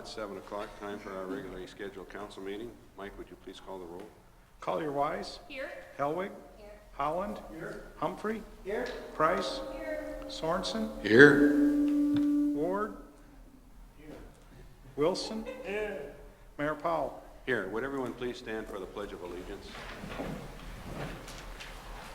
It's 7 o'clock, time for our regularly scheduled council meeting. Mike, would you please call the roll? Collier-Wise. Here. Helwig. Here. Holland. Here. Humphrey. Here. Price. Here. Sorensen. Here. Ward. Here. Wilson. Here. Mayor Powell. Here. Would everyone please stand for the Pledge of Allegiance?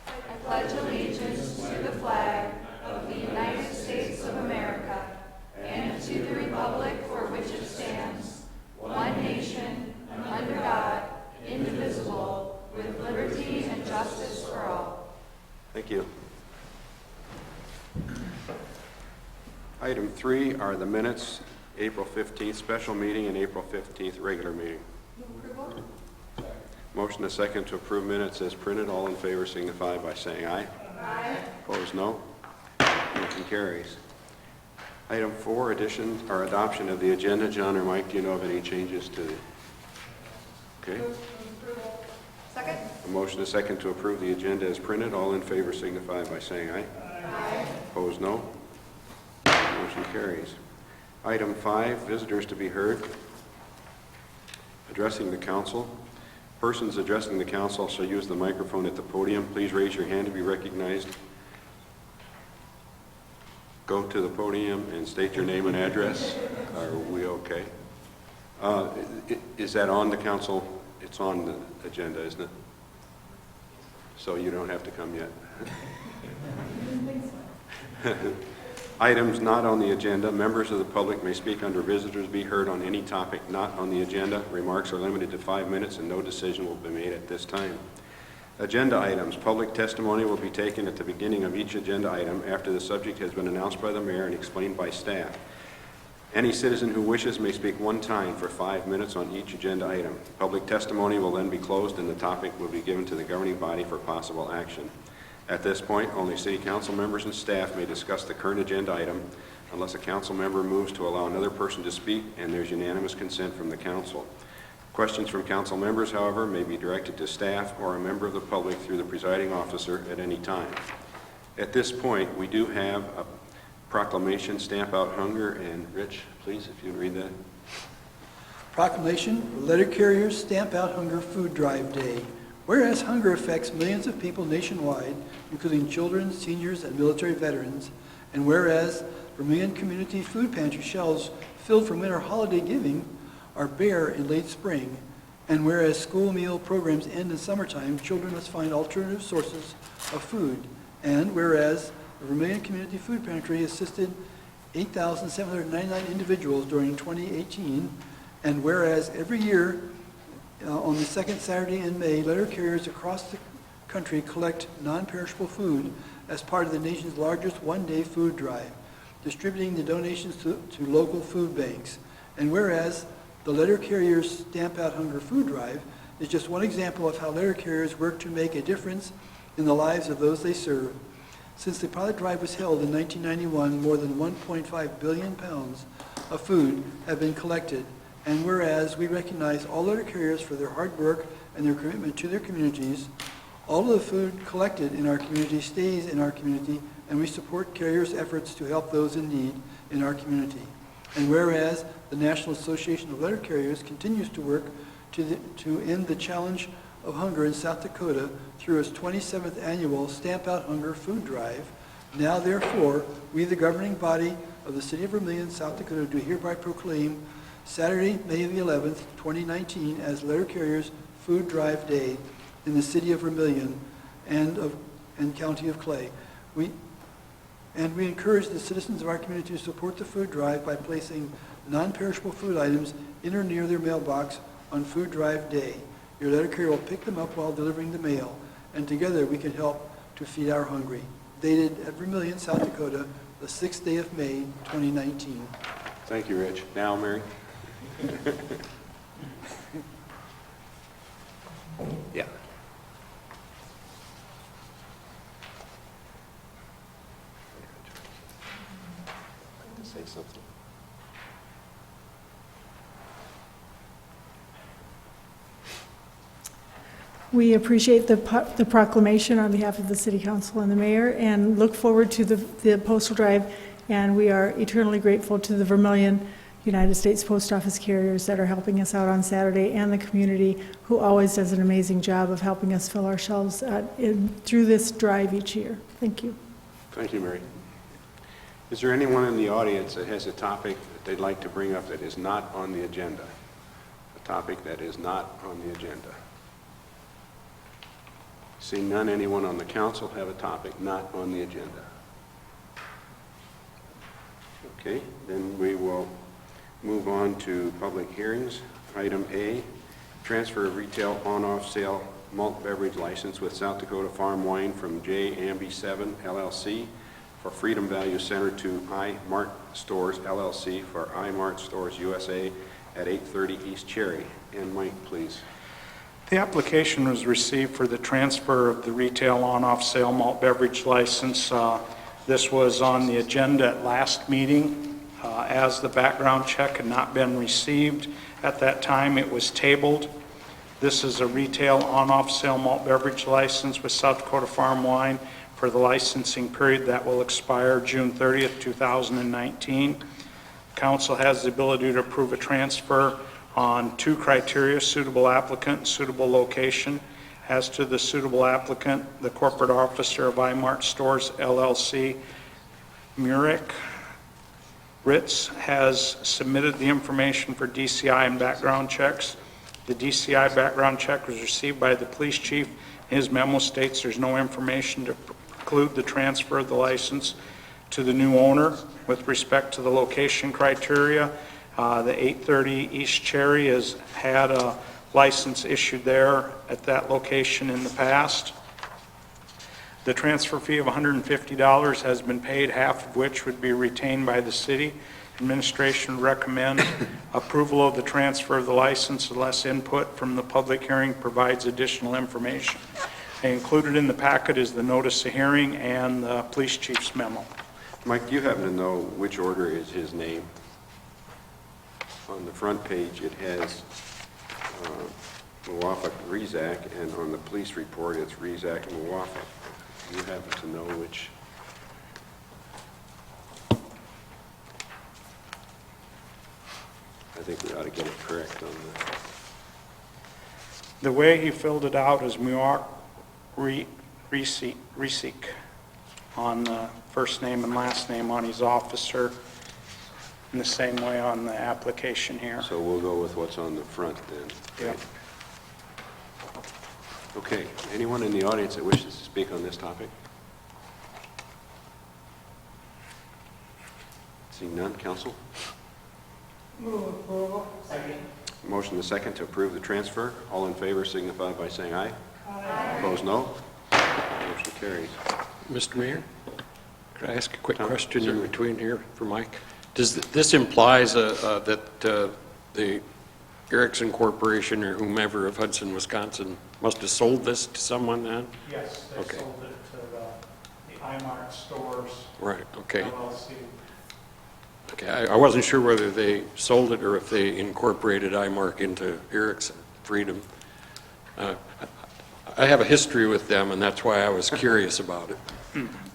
I pledge allegiance to the flag of the United States of America and to the republic for which it stands, one nation, under God, indivisible, with liberty and justice for all. Thank you. Item 3 are the minutes, April 15th special meeting and April 15th regular meeting. Approval? Motion and second to approve minutes as printed. All in favor signify by saying aye. Aye. Opposed, no. Motion carries. Item 4, addition or adoption of the agenda. John or Mike, do you know of any changes to the... Okay. Approval. Second? A motion and second to approve the agenda as printed. All in favor signify by saying aye. Aye. Opposed, no. Motion carries. Item 5, visitors to be heard. Addressing the council. Persons addressing the council shall use the microphone at the podium. Please raise your hand to be recognized. Go to the podium and state your name and address. Are we okay? Is that on the council? It's on the agenda, isn't it? So you don't have to come yet. Items not on the agenda. Members of the public may speak under visitors be heard on any topic not on the agenda. Remarks are limited to 5 minutes and no decision will be made at this time. Agenda items. Public testimony will be taken at the beginning of each agenda item after the subject has been announced by the mayor and explained by staff. Any citizen who wishes may speak one time for 5 minutes on each agenda item. Public testimony will then be closed and the topic will be given to the governing body for possible action. At this point, only city council members and staff may discuss the current agenda item unless a council member moves to allow another person to speak and there's unanimous consent from the council. Questions from council members, however, may be directed to staff or a member of the public through the presiding officer at any time. At this point, we do have a proclamation, Stamp Out Hunger, and Rich, please, if you'd read that. Proclamation, Letter Carriers Stamp Out Hunger Food Drive Day. Whereas hunger affects millions of people nationwide, including children, seniors, and military veterans, and whereas Vermillion Community Food Pantry shelves filled for winter holiday giving are bare in late spring, and whereas school meal programs end in summertime, children must find alternative sources of food, and whereas the Vermillion Community Food Pantry assisted 8,799 individuals during 2018, and whereas every year on the second Saturday in May, letter carriers across the country collect non-perishable food as part of the nation's largest one-day food drive, distributing the donations to local food banks. And whereas the Letter Carriers Stamp Out Hunger Food Drive is just one example of how letter carriers work to make a difference in the lives of those they serve. Since the pilot drive was held in 1991, more than 1.5 billion pounds of food have been collected. And whereas we recognize all letter carriers for their hard work and their commitment to their communities, all of the food collected in our community stays in our community, and we support carriers' efforts to help those in need in our community. And whereas the National Association of Letter Carriers continues to work to end the challenge of hunger in South Dakota through its 27th annual Stamp Out Hunger Food Drive, now therefore, we, the governing body of the City of Vermillion, South Dakota, do hereby proclaim Saturday, May the 11th, 2019, as Letter Carriers Food Drive Day in the City of Vermillion and County of Clay. We encourage the citizens of our community to support the food drive by placing non-perishable food items in or near their mailbox on Food Drive Day. Your letter carrier will pick them up while delivering the mail, and together we can help to feed our hungry. Dated at Vermillion, South Dakota, the 6th day of May, 2019. Thank you, Rich. Now, Mary. Yeah. Say something. We appreciate the proclamation on behalf of the City Council and the Mayor and look forward to the postal drive, and we are eternally grateful to the Vermillion United States Post Office carriers that are helping us out on Saturday, and the community, who always does an amazing job of helping us fill our shelves through this drive each year. Thank you. Thank you, Mary. Is there anyone in the audience that has a topic that they'd like to bring up that is not on the agenda? A topic that is not on the agenda. Seeing none, anyone on the council have a topic not on the agenda? Okay, then we will move on to public hearings. Item A, transfer of retail on-off sale malt beverage license with South Dakota Farm Wine from J. Amby 7 LLC for Freedom Value Center to iMart Stores LLC for iMart Stores USA at 830 East Cherry. And Mike, please. The application was received for the transfer of the retail on-off sale malt beverage license. This was on the agenda at last meeting. As the background check had not been received at that time, it was tabled. This is a retail on-off sale malt beverage license with South Dakota Farm Wine for the licensing period that will expire June 30th, 2019. Council has the ability to approve a transfer on two criteria: suitable applicant, suitable location. As to the suitable applicant, the corporate officer of iMart Stores LLC, Murick Ritz, has submitted the information for DCI and background checks. The DCI background check was received by the police chief. His memo states there's no information to preclude the transfer of the license to the new owner. With respect to the location criteria, the 830 East Cherry has had a license issued there at that location in the past. The transfer fee of $150 has been paid, half of which would be retained by the city. Administration would recommend approval of the transfer of the license unless input from the public hearing provides additional information. Included in the packet is the notice of hearing and the police chief's memo. Mike, do you happen to know which order is his name? On the front page, it has Muwafaq Rizak, and on the police report, it's Rizak and Muwafaq. Do you happen to know which? I think we ought to get it correct on the... The way he filled it out is Muwafaq Rizak on the first name and last name on his officer, in the same way on the application here. So we'll go with what's on the front then. Yep. Okay, anyone in the audience that wishes to speak on this topic? Seeing none, council? Move approval. Second. Motion and second to approve the transfer. All in favor signify by saying aye. Aye. Opposed, no. Motion carries. Mr. Mayor, could I ask a quick Tom, question in certainly. between here for Mike? Does this implies that the Erickson Corporation or whomever of Hudson, Wisconsin must have sold this to someone then? Yes, they Okay. sold it to the iMart Stores Right, okay. LLC. Okay, I wasn't sure whether they sold it or if they incorporated iMark into Erickson Freedom. I have a history with them, and that's why I was curious about it.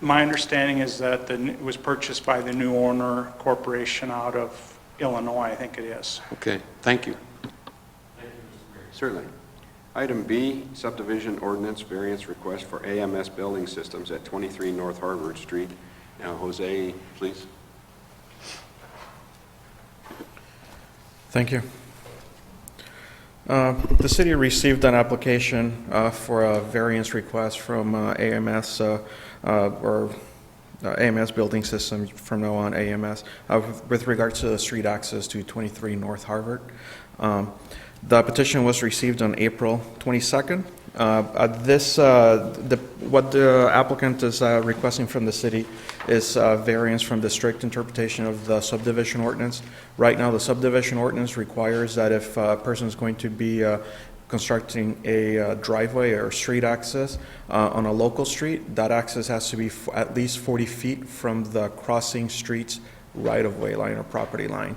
My understanding is that it was purchased by the new owner corporation out of Illinois, I think it is. Okay, thank you. Certainly. Item B, subdivision ordinance variance request for AMS building systems at 23 North Harvard Street. Now, Jose, please. Thank you. The city received an application for a variance request from AMS AMS building system, from now on AMS, with regards to the street access to 23 North Harvard. The petition was received on April 22nd. What the applicant is requesting from the city is variance from the strict interpretation of the subdivision ordinance. Right now, the subdivision ordinance requires that if a person is going to be constructing a driveway or street access on a local street, that access has to be at least 40 feet from the crossing street's right-of-way line or property line.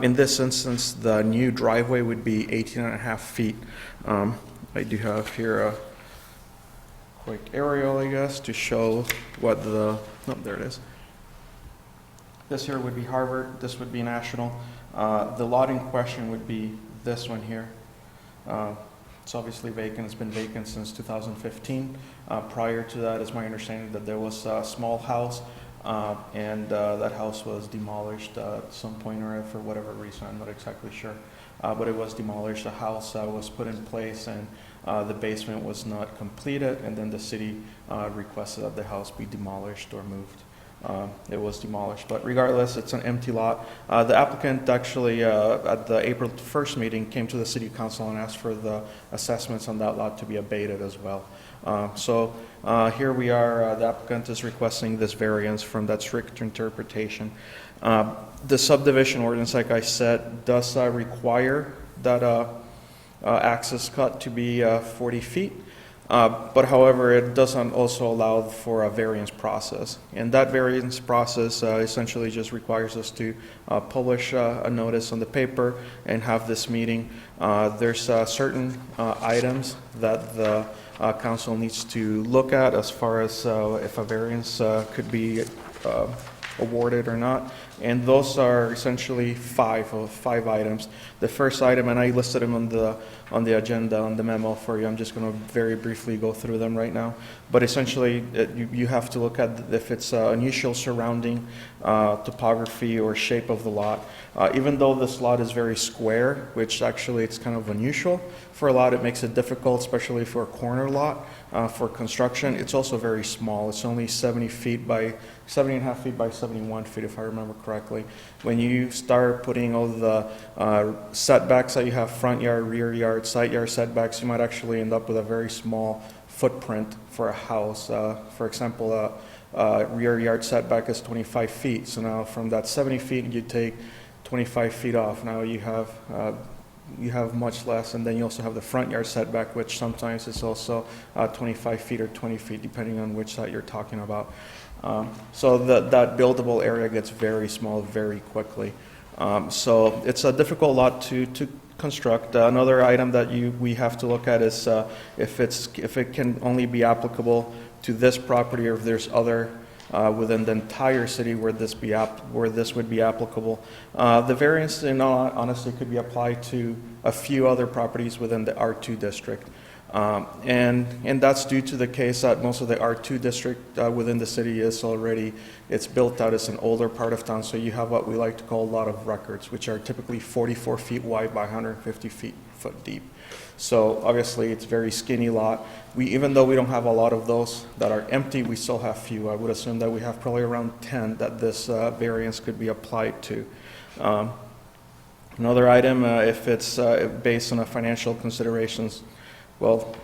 In this instance, the new driveway would be 18 and a half feet. I do have here a quick aerial, I guess, to show what the, oh, there it is. This here would be Harvard, this would be National. The lot in question would be this one here. It's obviously vacant. It's been vacant since 2015. Prior to that, it's my understanding that there was a small house, and that house was demolished at some point or for whatever reason. I'm not exactly sure. But it was demolished. The house was put in place, and the basement was not completed, and then the city requested that the house be demolished or moved. It was demolished, but regardless, it's an empty lot. The applicant actually, at the April 1st meeting, came to the city council and asked for the assessments on that lot to be abated as well. So here we are, the applicant is requesting this variance from that strict interpretation. The subdivision ordinance, like I said, does require that access cut to be 40 feet. But however, it doesn't also allow for a variance process. And that variance process essentially just requires us to publish a notice on the paper and have this meeting. There's certain items that the council needs to look at as far as if a variance could be awarded or not. And those are essentially five items. The first item, and I listed them on the agenda, on the memo for you. I'm just going to very briefly go through them right now. But essentially, you have to look at if it's unusual surrounding topography or shape of the lot. Even though this lot is very square, which actually it's kind of unusual for a lot, it makes it difficult, especially for a corner lot for construction. It's also very small. It's only 70 feet by 70.5 feet by 71 feet, if I remember correctly. When you start putting all the setbacks that you have, front yard, rear yard, side yard setbacks, you might actually end up with a very small footprint for a house. For example, rear yard setback is 25 feet. So now from that 70 feet, you take 25 feet off. Now you have much less, and then you also have the front yard setback, which sometimes is also 25 feet or 20 feet, depending on which side you're talking about. So that buildable area gets very small very quickly. So it's a difficult lot to construct. Another item that we have to look at is if it can only be applicable to this property, or if there's other within the entire city where this would be applicable. The variance, in all honesty, could be applied to a few other properties within the R2 district. And that's due to the case that most of the R2 district within the city it's built out as an older part of town, so you have what we like to call a lot of records, which are typically 44 feet wide by 150 foot deep. So obviously it's very skinny lot. Even though we don't have a lot of those that are empty, we still have few. I would assume that we have probably around 10 that this variance could be applied to. Another item, if it's based on a financial considerations, well,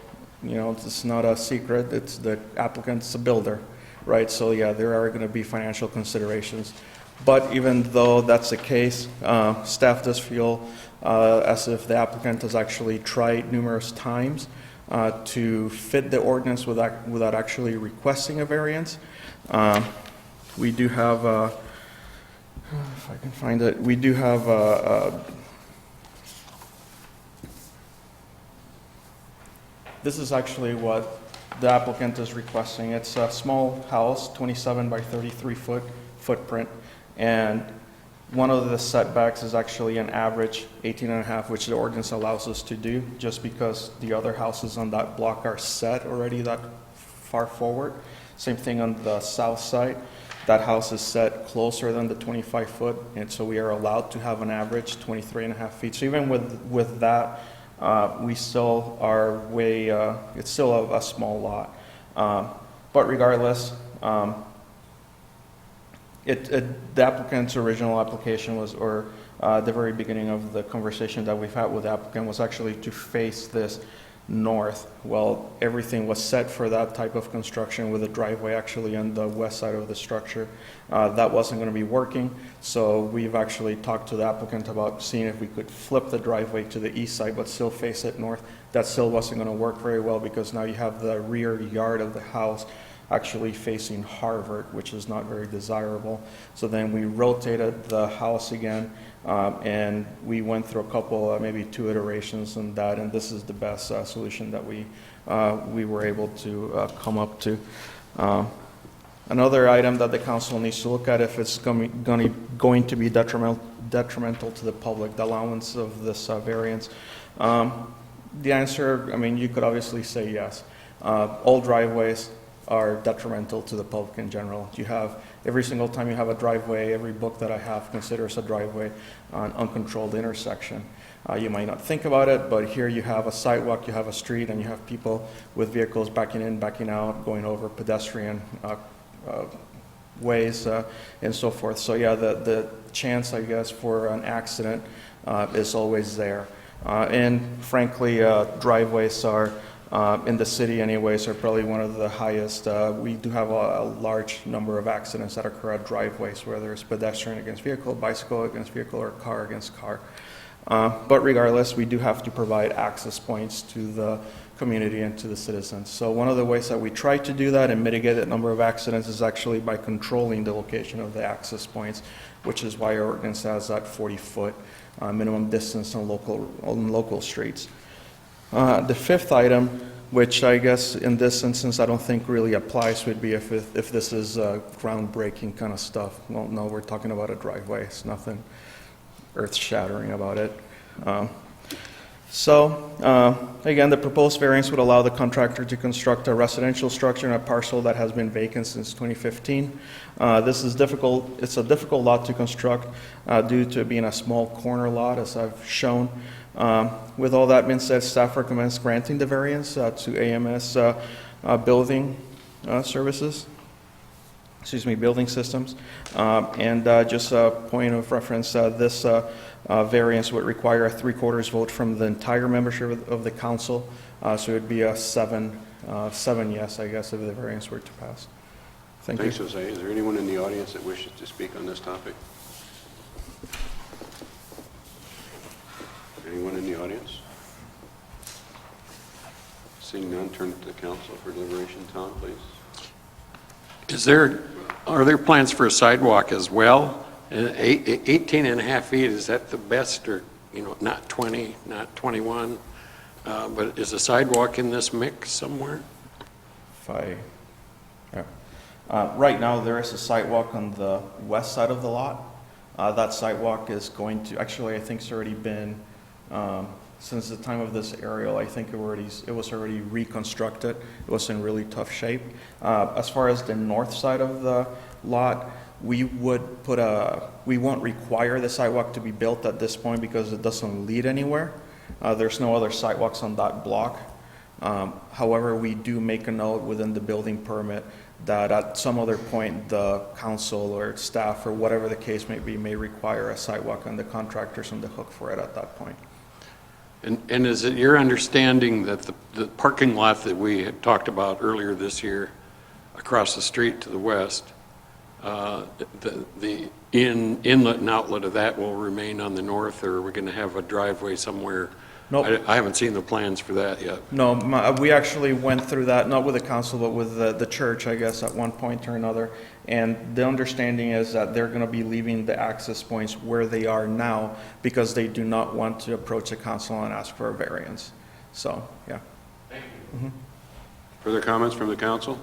it's not a secret. It's the applicant's a builder, right? So yeah, there are going to be financial considerations. But even though that's the case, staff does feel as if the applicant has actually tried numerous times to fit the ordinance without actually requesting a variance. We do have, if I can find it, we do have this is actually what the applicant is requesting. It's a small house, 27 by 33 foot footprint, and one of the setbacks is actually an average 18.5, which the ordinance allows us to do, just because the other houses on that block are set already that far forward. Same thing on the south side. That house is set closer than the 25 foot, and so we are allowed to have an average 23.5 feet. So even with that, we still are it's still a small lot. But regardless, the applicant's original application was, or the very beginning of the conversation that we've had with the applicant was actually to face this north. Well, everything was set for that type of construction with a driveway actually on the west side of the structure. That wasn't going to be working, so we've actually talked to the applicant about seeing if we could flip the driveway to the east side but still face it north. That still wasn't going to work very well, because now you have the rear yard of the house actually facing Harvard, which is not very desirable. So then we rotated the house again, and we went through a couple, maybe 2 iterations on that, and this is the best solution that we were able to come up to. Another item that the council needs to look at if it's going to be detrimental to the public, the allowance of this variance. The answer, I mean, you could obviously say yes. All driveways are detrimental to the public in general. You have, every single time you have a driveway, every book that I have considers a driveway an uncontrolled intersection. You might not think about it, but here you have a sidewalk, you have a street, and you have people with vehicles backing in, backing out, going over pedestrian ways and so forth. So yeah, the chance, I guess, for an accident is always there. And frankly, driveways are, in the city anyways, are probably one of the highest. We do have a large number of accidents that occur at driveways, whether it's pedestrian against vehicle, bicycle against vehicle, or car against car. But regardless, we do have to provide access points to the community and to the citizens. So one of the ways that we try to do that and mitigate that number of accidents is actually by controlling the location of the access points, which is why our ordinance has that 40-foot minimum distance on local streets. The fifth item, which I guess in this instance I don't think really applies, would be if this is groundbreaking kind of stuff. Well, no, we're talking about a driveway. It's nothing earth-shattering about it. Again, the proposed variance would allow the contractor to construct a residential structure in a parcel that has been vacant since 2015. This is difficult. It's a difficult lot to construct due to it being a small corner lot, as I've shown. With all that being said, staff recommends granting the variance to AMS Building Services. Excuse me, Building Systems. Just a point of reference, this variance would require a 3/4 vote from the entire membership of the council. So it would be a 7 yes, I guess, if the variance were to pass. Thank you. Thanks, Jose. Is there anyone in the audience that wishes to speak on this topic? Anyone in the audience? Seeing none, turn to the council for deliberation. Tom, please. Are there plans for a sidewalk as well? 18 and a half feet, is that the best, or, not 20, not 21? But is a sidewalk in this mix somewhere? Right now, there is a sidewalk on the west side of the lot. That sidewalk is going to, actually, I think it's already been, since the time of this aerial, I think it was already reconstructed. It was in really tough shape. As far as the north side of the lot, we won't require the sidewalk to be built at this point because it doesn't lead anywhere. There's no other sidewalks on that block. However, we do make a note within the building permit that at some other point the council or staff or whatever the case may be may require a sidewalk, and the contractor's on the hook for it at that point. And is it your understanding that the parking lot that we had talked about earlier this year across the street to the west, the inlet and outlet of that will remain on the north, or are we going to have a driveway somewhere? Nope. I haven't seen the plans for that yet. No, we actually went through that, not with the council, but with the church, I guess, at one point or another. And the understanding is that they're going to be leaving the access points where they are now because they do not want to approach the council and ask for a variance. So, yeah. Thank you. Mm-hmm. Further comments from the council?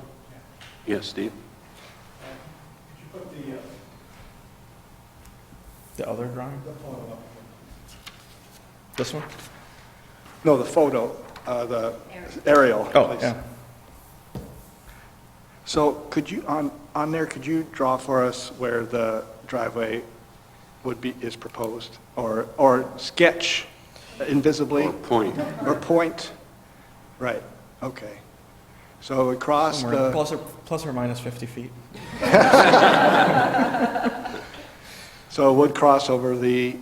Yes, Steve? Could you put The other drawing? This one? No, the photo, the aerial. Oh, please. yeah. So could you, on there, could you draw for us where the driveway is proposed? Or sketch invisibly? Or point. Or point? Right, okay. So we cross Somewhere the... plus or minus 50 feet. So it would cross over the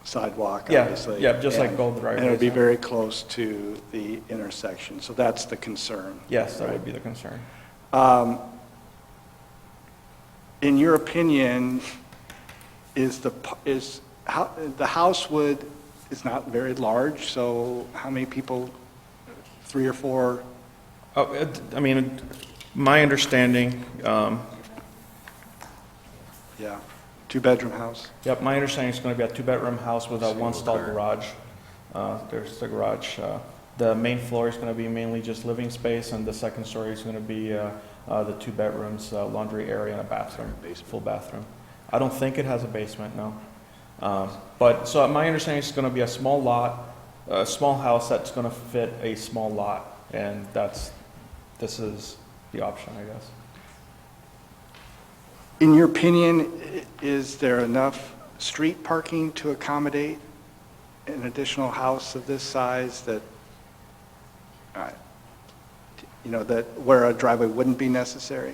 sidewalk, Yeah, obviously. yeah, just like gold driveways. And it would be yeah. very close to the intersection, so that's the concern. Yes, that right? would be the concern. In your opinion, the house is not very large, so how many people, 3 or 4? My understanding, Yeah, 2-bedroom house? yep, my understanding is going to be a 2-bedroom house with a one-stall garage. There's the garage. The main floor is going to be mainly just living space, and the second story is going to be the 2 bedrooms, laundry area, and a bathroom, full bathroom. I don't think it has a basement, no. But, so my understanding is it's going to be a small lot, a small house that's going to fit a small lot, and this is the option, I guess. In your opinion, is there enough street parking to accommodate an additional house of this size that, that where a driveway wouldn't be necessary?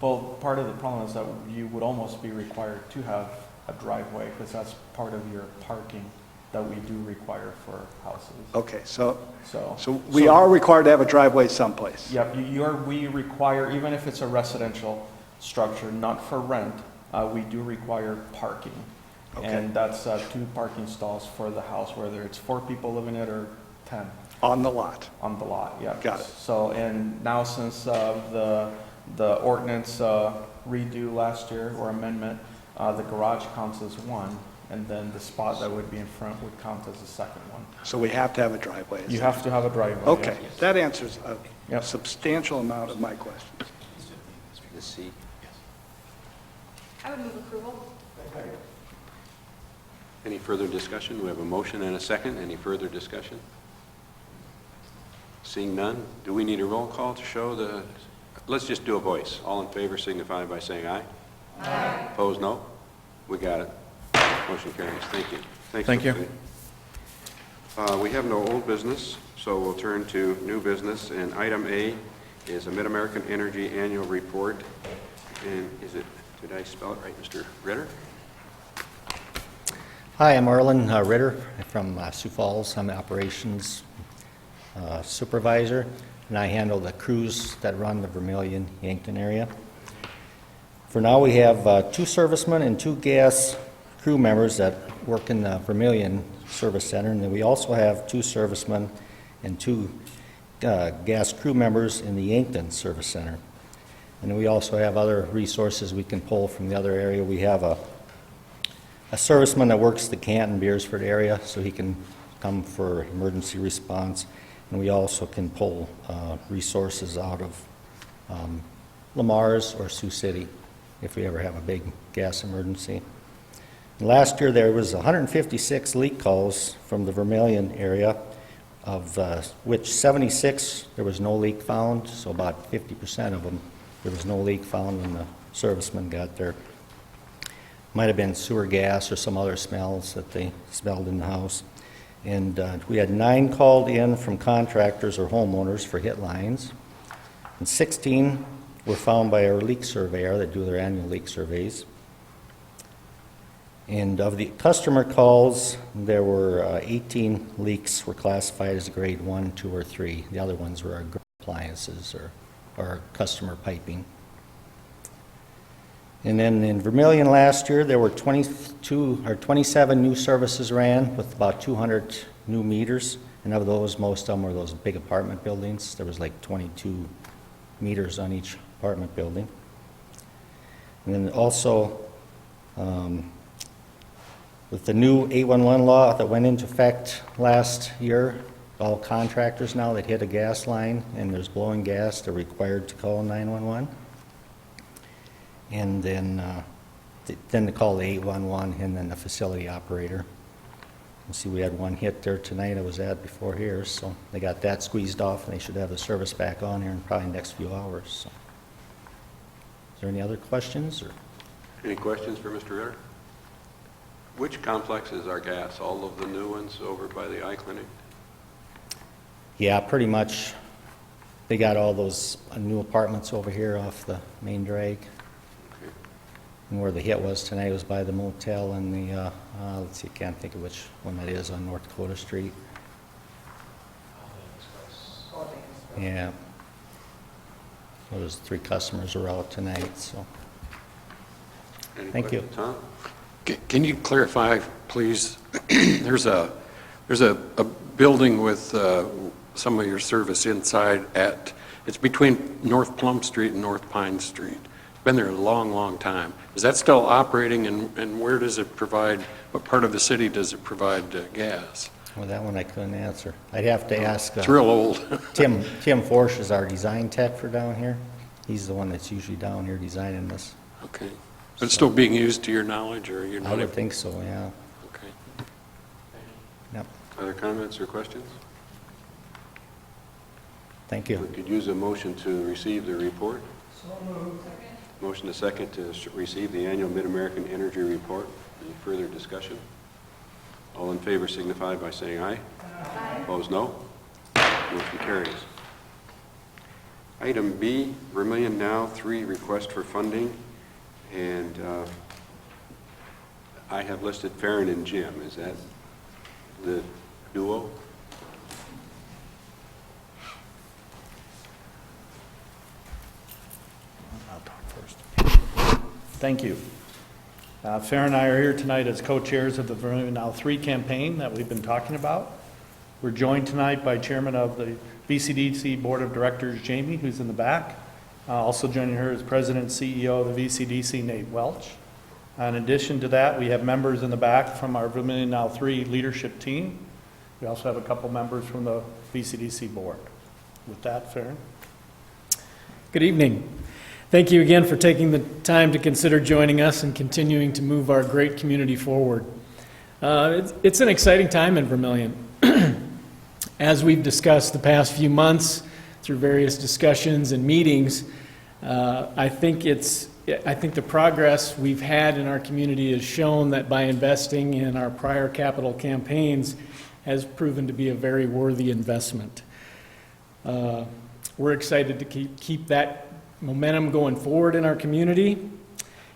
Well, part of the problem is that you would almost be required to have a driveway, because that's part of your parking that we do require for houses. Okay, so So we are required to have a driveway someplace? Yep, we require, even if it's a residential structure, not for rent, we do require parking. Okay. And that's 2 parking stalls for the house, whether it's 4 people living in it or 10 On the lot? on the lot, yeah. Got it. So, and now since the ordinance redo last year, or amendment, the garage counts as 1, and then the spot that would be in front would count as the second one. So we have to have a driveway? You have to have a driveway. Okay, yeah. that answers a Yep. substantial amount of my questions. The C. I would move approval. Any further discussion? We have a motion and a second. Any further discussion? Seeing none, do we need a roll call to show the, let's just do a voice. All in favor signify by saying aye. Aye. Opposed, no? We got it. Motion carries. Thank you. Thank you. Cindy. We have no old business, so we'll turn to new business. And item A is a Mid-American Energy Annual Report. And did I spell it right, Mr. Ritter? Hi, I'm Arlen Ritter from Sioux Falls. I'm the operations supervisor, and I handle the crews that run the Vermillion Yankton area. For now, we have 2 servicemen and 2 gas crew members that work in the Vermillion Service Center, and then we also have 2 servicemen and 2 gas crew members in the Yankton Service Center. And then we also have other resources we can pull from the other area. We have a serviceman that works the Canton Beersford area, so he can come for emergency response. And we also can pull resources out of Lamar's or Sioux City if we ever have a big gas emergency. And last year there was 156 leak calls from the Vermillion area, of which 76 there was no leak found, so about 50% of them there was no leak found when the servicemen got there. Might have been sewer gas or some other smells that they smelled in the house. And we had 9 called in from contractors or homeowners for hit lines. And 16 were found by our leak surveyor that do their annual leak surveys. And of the customer calls, there were 18 leaks were classified as grade 1, 2, or 3. The other ones were our appliances or customer piping. And then in Vermillion last year, there were 27 new services ran with about 200 new meters. And of those, most of them were those big apartment buildings. There was like 22 meters on each apartment building. And then also, with the new 811 law that went into effect last year, all contractors now that hit a gas line and there's blowing gas, they're required to call 911. And then they call the 811 and then the facility operator. You see, we had one hit there tonight I was at before here, so they got that squeezed off, and they should have the service back on here in probably the next few hours. So. Is there any other questions? Or? Any questions for Mr. Ritter? Which complexes are gas? All of the new ones over by the eye clinic? Yeah, pretty much. They got all those new apartments over here off the main drag. Okay. And where the hit was tonight was by the motel and the, let's see, I can't think of which one that is on North Dakota Street. Yeah. Well, those 3 customers are out tonight, so. Any Thank you. questions? Tom? Can you clarify, please? There's a building with some of your service inside it's between North Plum Street and North Pine Street. It's been there a long, long time. Is that still operating, and where does it provide, what part of the city does it provide gas? Well, that one I couldn't answer. I'd have to ask It's real old. Tim Forsch is our design tech for down here. He's the one that's usually down here designing this. Okay. But it's still being used to your knowledge, or you're I not? would think so, yeah. Okay. Yep, Other comments or questions? thank We you. could use a motion to receive the report. Motion to second to receive the annual Mid-American Energy Report. Any further discussion? All in favor signify by saying aye. Aye. Opposed, no. Motion carries. Item B, Vermillion Now 3, request for funding. And I have listed Farron and Jim. Is that the duo? I'll talk first. Thank you. Farron and I are here tonight as co-chairs of the Vermillion Now 3 campaign that we've been talking about. We're joined tonight by Chairman of the VCDC Board of Directors, Jamie, who's in the back. Also joining her is President and CEO of the VCDC, Nate Welch. In addition to that, we have members in the back from our Vermillion Now 3 leadership team. We also have a couple members from the VCDC board. With that, Farron. Good evening. Thank you again for taking the time to consider joining us and continuing to move our great community forward. It's an exciting time in Vermillion. As we've discussed the past few months through various discussions and meetings, I think the progress we've had in our community has shown that by investing in our prior capital campaigns has proven to be a very worthy investment. We're excited to keep that momentum going forward in our community.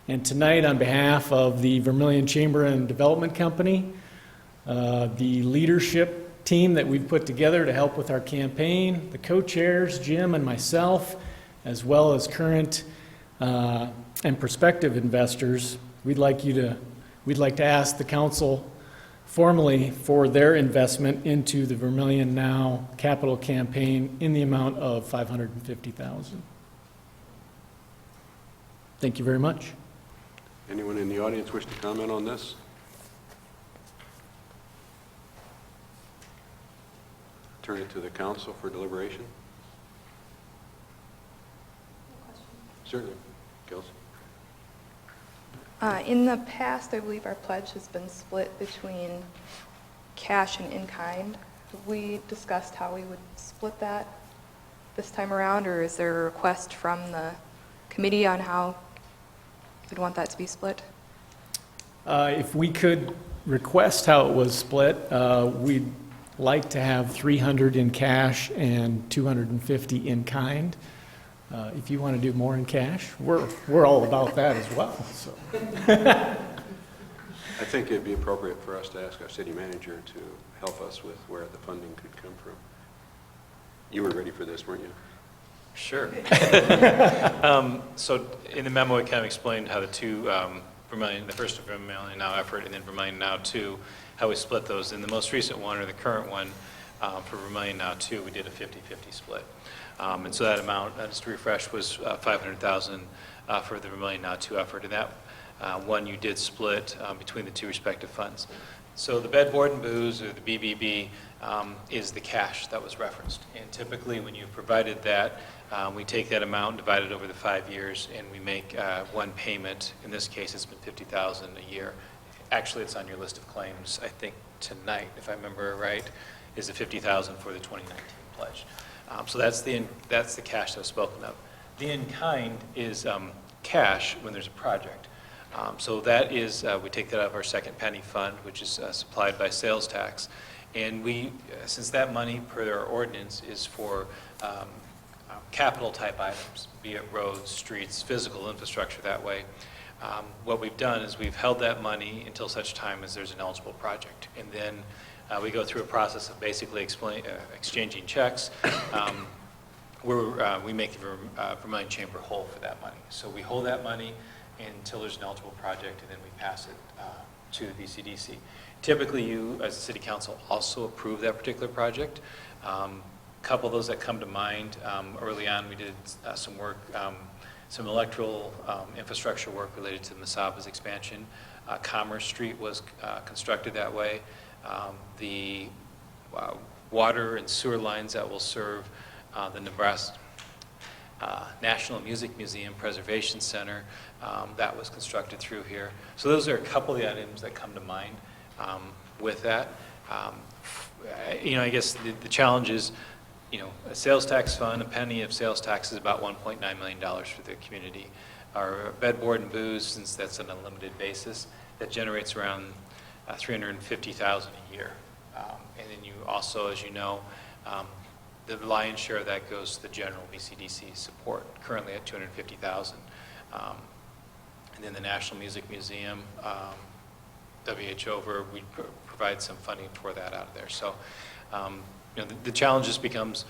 And tonight, on behalf of the Vermillion Chamber and Development Company, the leadership team that we've put together to help with our campaign, the co-chairs, Jim and myself, as well as current and prospective investors, we'd like to ask the council formally for their investment into the Vermillion Now capital campaign in the amount of $550,000. Thank you very much. Anyone in the audience wish to comment on this? Turn it to the council for deliberation. Certainly. Kelsey. In the past, I believe our pledge has been split between cash and in-kind. Have we discussed how we would split that this time around, or is there a request from the committee on how we'd want that to be split? If we could request how it was split, we'd like to have 300 in cash and 250 in kind. If you want to do more in cash, we're all about that as well. So. I think it'd be appropriate for us to ask our city manager to help us with where the funding could come from. You were ready for this, weren't you? Sure. So in the memo, it kind of explained how the two Vermillion, the first Vermillion Now effort and then Vermillion Now 2, how we split those. In the most recent one, or the current one, for Vermillion Now 2, we did a 50-50 split. And so that amount, just to refresh, was $500,000 for the Vermillion Now 2 effort. And that one you did split between the two respective funds. So the Bed, Board, and Booze, or the BBB, is the cash that was referenced. And typically, when you provided that, we take that amount, divide it over the 5 years, and we make one payment. In this case, it's been $50,000 a year. Actually, it's on your list of claims, I think, tonight, if I remember right, is the $50,000 for the 2019 pledge. So that's the cash that was spoken of. The in-kind is cash when there's a project. So that is, we take that out of our second penny fund, which is supplied by sales tax. And we, since that money, per our ordinance, is for capital type items, be it roads, streets, physical infrastructure that way, what we've done is we've held that money until such time as there's an eligible project. And then we go through a process of basically exchanging checks where we make the Vermillion Chamber whole for that money. So we hold that money until there's an eligible project, and then we pass it to the VCDC. Typically, you, as the City Council, also approve that particular project. A couple of those that come to mind, early on we did some work, some electrical infrastructure work related to Masaba's expansion. Commerce Street was constructed that way. The water and sewer lines that will serve the Nebraska National Music Museum Preservation Center that was constructed through here. So those are a couple of the items that come to mind with that. I guess the challenge is, a sales tax fund, a penny of sales tax is about $1.9 million for the community. Our bed, board, and booze, since that's an unlimited basis, that generates around $350,000 a year. And then you also, as you know, the lion's share of that goes to the general BCDC support, currently at $250,000. And then the National Music Museum, WHO, we provide some funding for that out of there. So, the challenge just becomes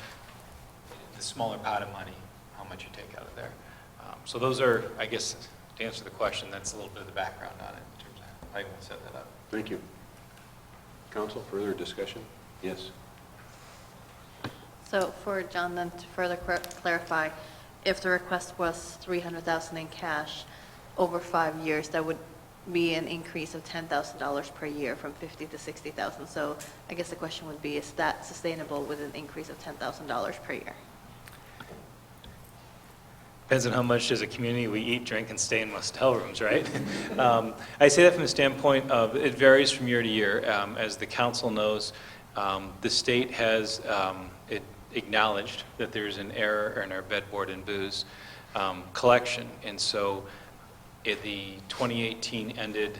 the smaller pot of money, how much you take out of there. So those are, I guess, to answer the question, that's a little bit of the background on it in terms of how you want to set that up. Thank you. Council, further discussion? Yes. So for John, then to further clarify, if the request was $300,000 in cash over 5 years, that would be an increase of $10,000 per year from $50,000 to $60,000. So I guess the question would be, is that sustainable with an increase of $10,000 per year? Depends on how much as a community we eat, drink, and stay in motel rooms, right? I say that from the standpoint of it varies from year to year. As the council knows, the state has acknowledged that there's an error in our bed, board, and booze collection. And so the 2018 ended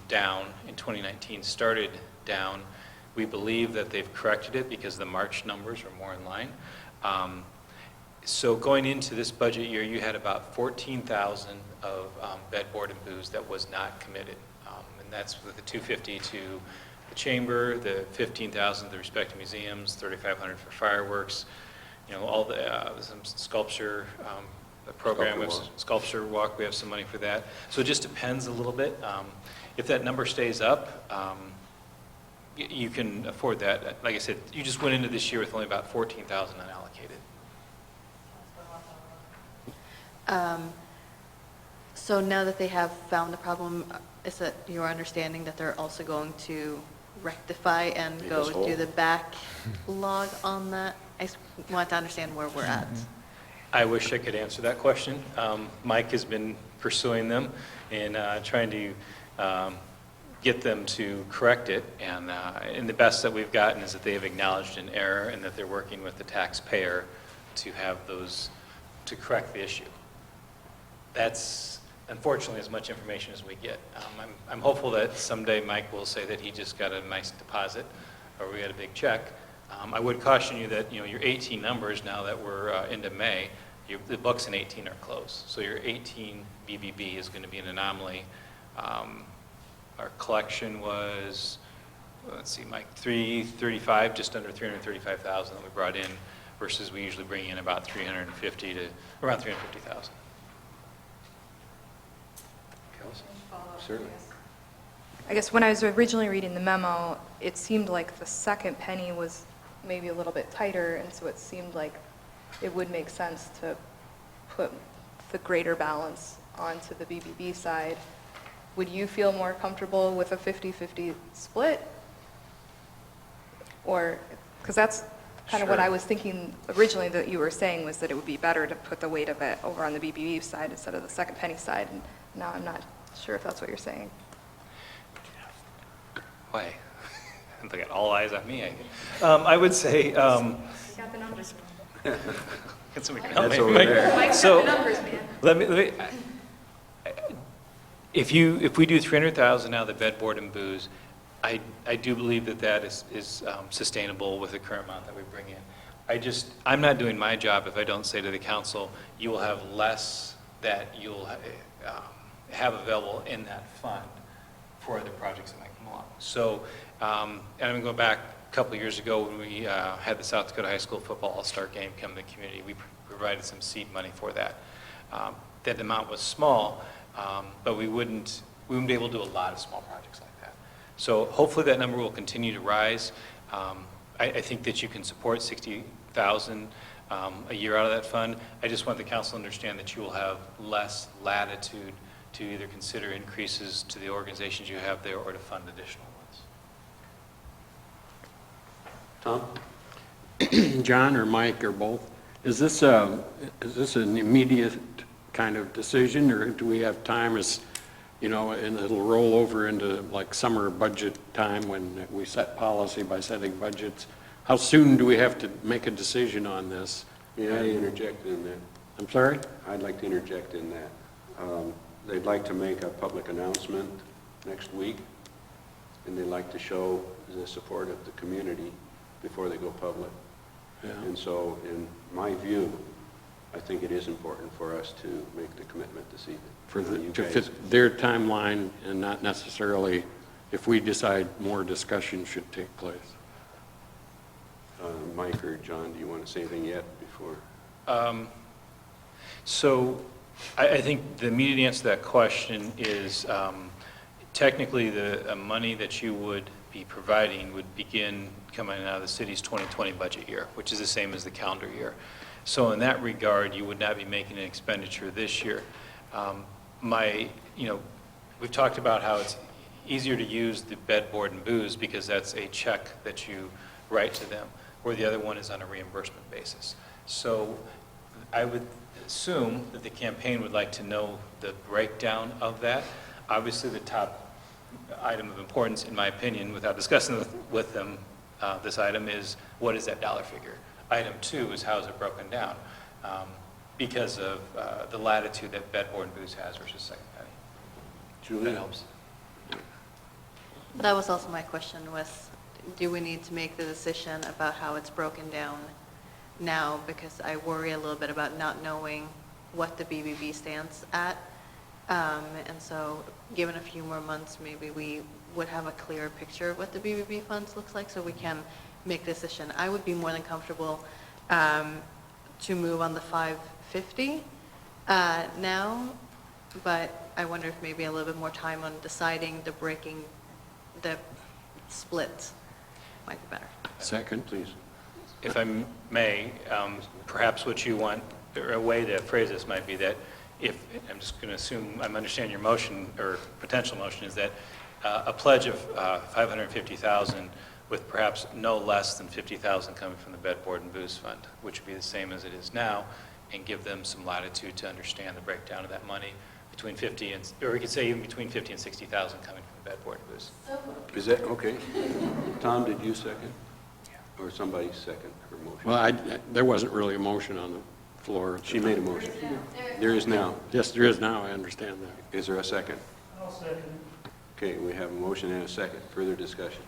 down, and 2019 started down. We believe that they've corrected it because the March numbers are more in line. So going into this budget year, you had about 14,000 of bed, board, and booze that was not committed. And that's with the 250 to the chamber, the 15,000 to the respective museums, 3,500 for fireworks, all the some sculpture program, sculpture walk, we have some money for that. So it just depends a little bit. If that number stays up, you can afford that. Like I said, you just went into this year with only about 14,000 unallocated. So now that they have found the problem, is it your understanding that they're also going to rectify and go do the backlog on that? I just want to understand where we're at. I wish I could answer that question. Mike has been pursuing them and trying to get them to correct it. And the best that we've gotten is that they have acknowledged an error and that they're working with the taxpayer to have those, to correct the issue. That's unfortunately as much information as we get. I'm hopeful that someday Mike will say that he just got a nice deposit or we got a big check. I would caution you that your 18 numbers, now that we're into May, the books in 18 are closed. So your 18 BBB is going to be an anomaly. Our collection was, let's see, Mike, 335, just under 335,000 that we brought in, versus we usually bring in about 350 to around 350,000. Certainly. I guess when I was originally reading the memo, it seemed like the second penny was maybe a little bit tighter, and so it seemed like it would make sense to put the greater balance onto the BBB side. Would you feel more comfortable with a 50-50 split? Or, because that's kind of what I was thinking originally that you were saying, was that it would be better to put the weight of it over on the BBB side instead of the second penny side, and now I'm not sure if that's what you're saying. Why? I'm looking at all eyes on me. I would say. You got the numbers. Can somebody help That's me? over there. Mike's got the numbers, man. Let me. If we do 300,000 now, the bed, board, and booze, I do believe that is sustainable with the current amount that we bring in. I'm not doing my job if I don't say to the council, you will have less that you'll have available in that fund for other projects that might come along. So, and I'm going to go back a couple of years ago when we had the South Dakota High School Football All-Star Game come to the community. We provided some seed money for that. That amount was small, but we wouldn't be able to do a lot of small projects like that. So hopefully that number will continue to rise. I think that you can support 60,000 a year out of that fund. I just want the council to understand that you will have less latitude to either consider increases to the organizations you have there or to fund additional ones. Tom? John or Mike or both, is this an immediate kind of decision, or do we have time as, you know, and it'll roll over into like summer budget time when we set policy by setting budgets? How soon do we have to make a decision on this? May I interject in that? I'm sorry? I'd like to interject in that. They'd like to make a public announcement next week, and they'd like to show the support of the community before they go public. Yeah. And so, in my view, I think it is important for us to make the commitment this evening. For the, You to guys- fit their timeline and not necessarily if we decide more discussion should take place. Mike or John, do you want to say anything yet before? So I think the immediate answer to that question is technically the money that you would be providing would begin coming out of the city's 2020 budget year, which is the same as the calendar year. So in that regard, you would not be making an expenditure this year. We've talked about how it's easier to use the bed, board, and booze because that's a check that you write to them, where the other one is on a reimbursement basis. So I would assume that the campaign would like to know the breakdown of that. Obviously, the top item of importance, in my opinion, without discussing with them this item, is what is that dollar figure? Item 2 is how is it broken down because of the latitude that bed, board, and booze has versus second penny. Julie? That helps. That was also my question was, do we need to make the decision about how it's broken down now? Because I worry a little bit about not knowing what the BBB stands at. And so given a few more months, maybe we would have a clearer picture of what the BBB funds looks like so we can make a decision. I would be more than comfortable to move on the 550 now, but I wonder if maybe a little bit more time on deciding the split might be better. Second, please. If I may, perhaps what you want, or a way to phrase this might be that if, I'm just going to assume I'm understanding your motion or potential motion is that a pledge of $550,000 with perhaps no less than $50,000 coming from the bed, board, and booze fund, which would be the same as it is now, and give them some latitude to understand the breakdown of that money between 50 and, or we could say even between 50 and 60,000 coming from the bed, board, and booze. Is that, okay. Tom, did you second? Or somebody second her motion? Well, there wasn't really a motion on the floor. She made a motion. There is now. Yes, there is now, I understand that. Is there a second? I'll second. Okay, we have a motion and a second. Further discussion.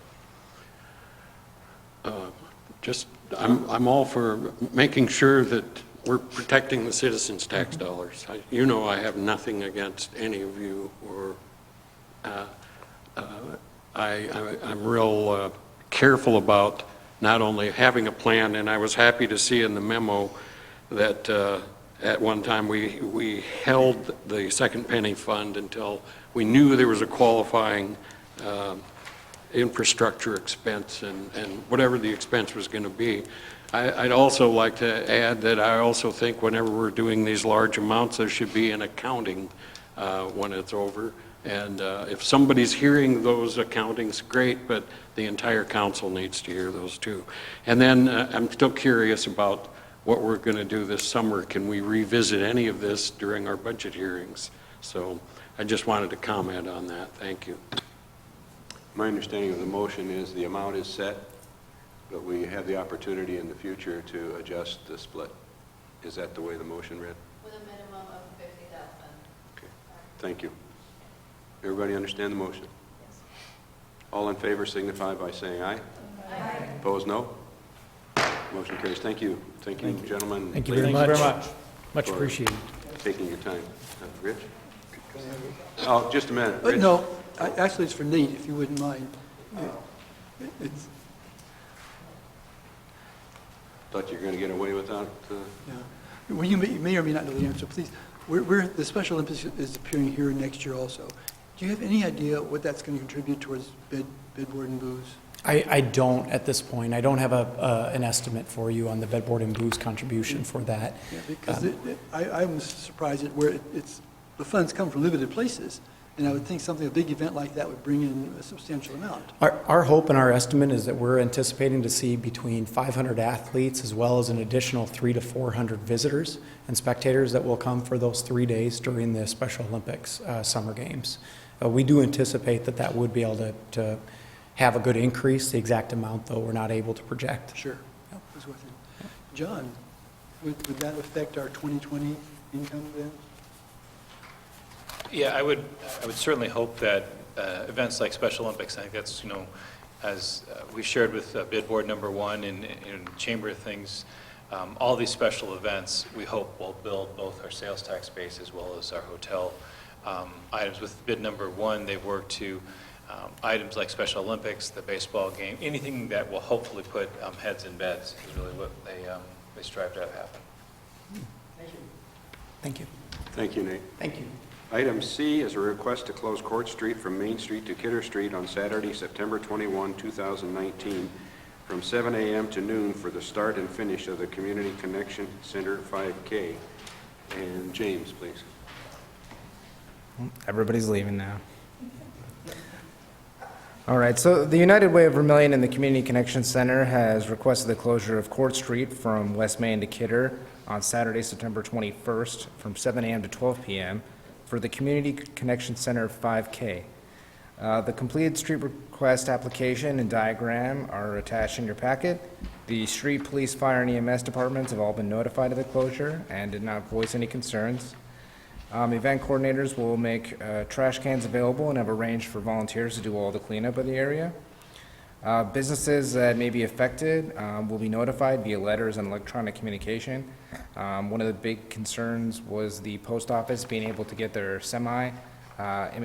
I'm all for making sure that we're protecting the citizens' tax dollars. You know I have nothing against any of you, or I'm real careful about not only having a plan, and I was happy to see in the memo that at one time we held the second penny fund until we knew there was a qualifying infrastructure expense and whatever the expense was going to be. I'd also like to add that I also think whenever we're doing these large amounts, there should be an accounting when it's over. And if somebody's hearing those accountings, great, but the entire council needs to hear those too. And then I'm still curious about what we're going to do this summer. Can we revisit any of this during our budget hearings? So I just wanted to comment on that. Thank you. My understanding of the motion is the amount is set, but we have the opportunity in the future to adjust the split. Is that the way the motion read? With a minimum of 50,000. Okay, thank you. Everybody understand the motion? Yes. All in favor signify by saying aye. Aye. Opposed, no? Motion carries. Thank you. Thank you, gentlemen. Thank you very much. Much appreciated. Taking your time. Rich? Oh, just a minute. Rich? No, actually, it's for Nate, if you wouldn't mind. It's, Thought you were going to get away without... yeah. Well, you may or may not know the answer, please. The Special Olympics is appearing here next year also. Do you have any idea what that's going to contribute towards bed, board, and booze? I don't at this point. I don't have an estimate for you on the bed, board, and booze contribution for that. Yeah, because I was surprised at where the funds come from limited places, And I would think something, a big event like that would bring in a substantial amount. Our hope and our estimate is that we're anticipating to see between 500 athletes as well as an additional 300 to 400 visitors and spectators that will come for those 3 days during the Special Olympics Summer Games. We do anticipate that that would be able to have a good increase. The exact amount, though, we're not able to project. Sure. That's worth it. John, would that affect our 2020 income then? Yeah, I would certainly hope that events like Special Olympics, I think that's, as we shared with bid board number 1 in chamber things, all these special events, we hope will build both our sales tax base as well as our hotel items. With bid number 1, they've worked to items like Special Olympics, the baseball game, anything that will hopefully put heads in beds is really what they strive to have happen. Thank you. Thank you, Nate. Thank you. Item C is a request to close Court Street from Main Street to Kidder Street on Saturday, September 21, 2019, from 7 a.m. to noon for the start and finish of the Community Connection Center 5K. And James, please. Everybody's leaving now. All right, so the United Way of Vermillion and the Community Connection Center has requested the closure of Court Street from West Main to Kidder on Saturday, September 21st from 7 a.m. to 12 p.m. for the Community Connection Center 5K. The completed street request application and diagram are attached in your packet. The street, police, fire, and EMS departments have all been notified of the closure and did not voice any concerns. Event coordinators will make trash cans available and have arranged for volunteers to do all the cleanup of the area. Businesses that may be affected will be notified via letters and electronic communication. One of the big concerns was the post office being able to get their semi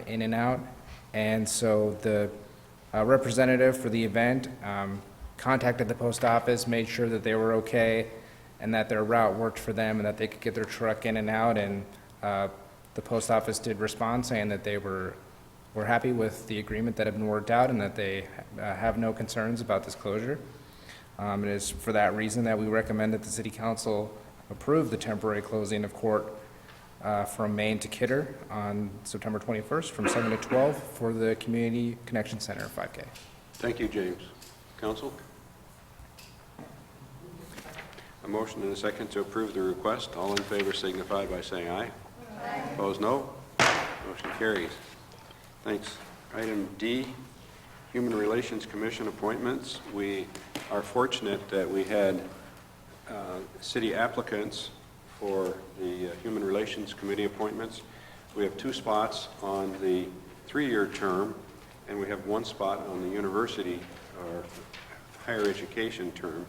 in and out. And so the representative for the event contacted the post office, made sure that they were okay and that their route worked for them and that they could get their truck in and out. And the post office did respond saying that they were happy with the agreement that had been worked out and that they have no concerns about this closure. It is for that reason that we recommend that the City Council approve the temporary closing of court from Main to Kidder on September 21st from 7 to 12 for the Community Connection Center 5K. Thank you, James. Council? A motion and a second to approve the request. All in favor signify by saying aye. Aye. Opposed, no. Motion carries. Thanks. Item D, Human Relations Commission appointments. We are fortunate that we had city applicants for the Human Relations Committee appointments. We have 2 spots on the 3-year term, and we have 1 spot on the university or higher education term.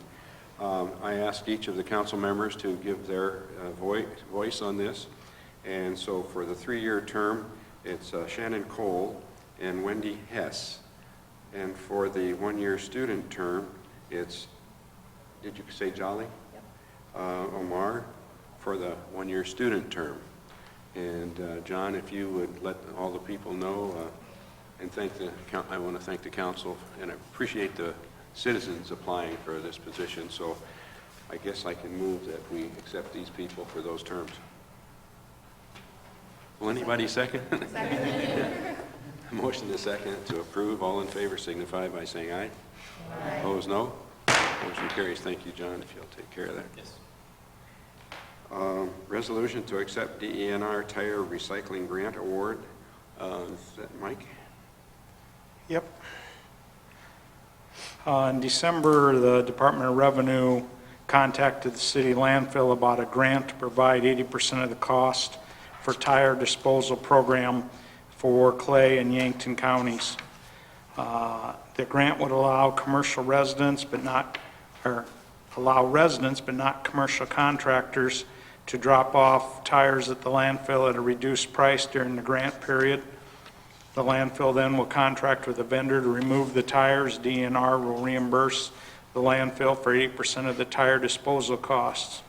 I asked each of the council members to give their voice on this. And so for the 3-year term, it's Shannon Cole and Wendy Hess. And for the 1-year student term, it's, did you say Jolly? Yep. Omar for the 1-year student term. And John, if you would let all the people know, and I want to thank the council and I appreciate the citizens applying for this position. So I guess I can move that we accept these people for those terms. Will anybody second? Second. Motion to second to approve. All in favor signify by saying aye. Aye. Opposed, no. Motion carries. Thank you, John, if you'll take care of that. Yes. Resolution to accept DENR Tire Recycling Grant Award. Is that Mike? Yep. In December, the Department of Revenue contacted the city landfill about a grant to provide 80% of the cost for tire disposal program for Clay and Yankton counties. The grant would allow residents, but not commercial contractors to drop off tires at the landfill at a reduced price during the grant period. The landfill then will contract with a vendor to remove the tires. DNR will reimburse the landfill for 80% of the tire disposal costs.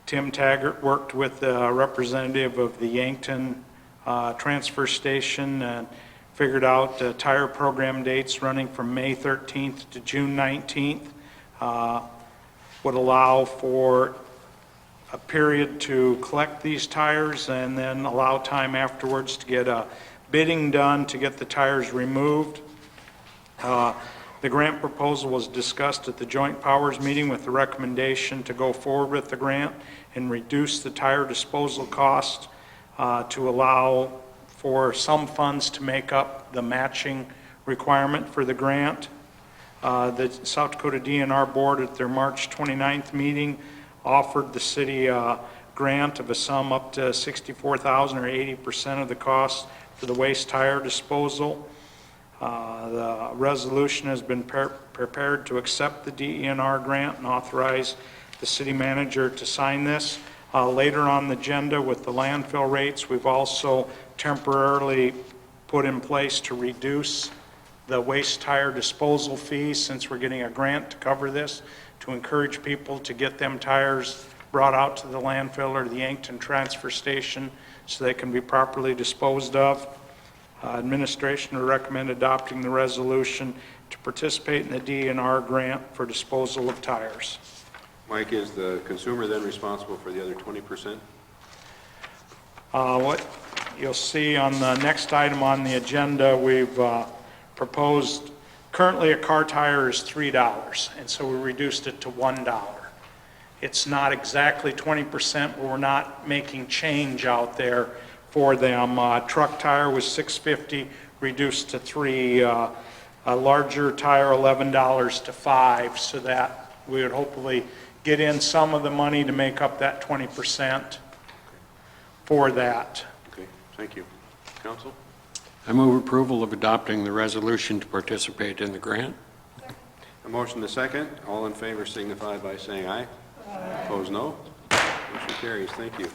Tim Taggart worked with a representative of the Yankton transfer station and figured out tire program dates running from May 13th to June 19th would allow for a period to collect these tires and then allow time afterwards to get a bidding done to get the tires removed. The grant proposal was discussed at the Joint Powers meeting with the recommendation to go forward with the grant and reduce the tire disposal cost to allow for some funds to make up the matching requirement for the grant. The South Dakota DNR Board at their March 29th meeting offered the city a grant of a sum up to $64,000 or 80% of the cost for the waste tire disposal. The resolution has been prepared to accept the DENR grant and authorize the city manager to sign this. Later on the agenda with the landfill rates, we've also temporarily put in place to reduce the waste tire disposal fees, since we're getting a grant to cover this, to encourage people to get them tires brought out to the landfill or the Yankton transfer station so they can be properly disposed of. Administration would recommend adopting the resolution to participate in the DNR grant for disposal of tires. Mike, is the consumer then responsible for the other 20%? What you'll see on the next item on the agenda, we've proposed, currently a car tire is $3, and so we reduced it to $1. It's not exactly 20%, but we're not making change out there for them. Truck tire was $6.50, reduced to $3. A larger tire, $11 to $5, so that we would hopefully get in some of the money to make up that 20% for that. Okay, thank you. Council? I move approval of adopting the resolution to participate in the grant. A motion to second. All in favor signify by saying aye. Opposed, no. Motion carries. Thank you.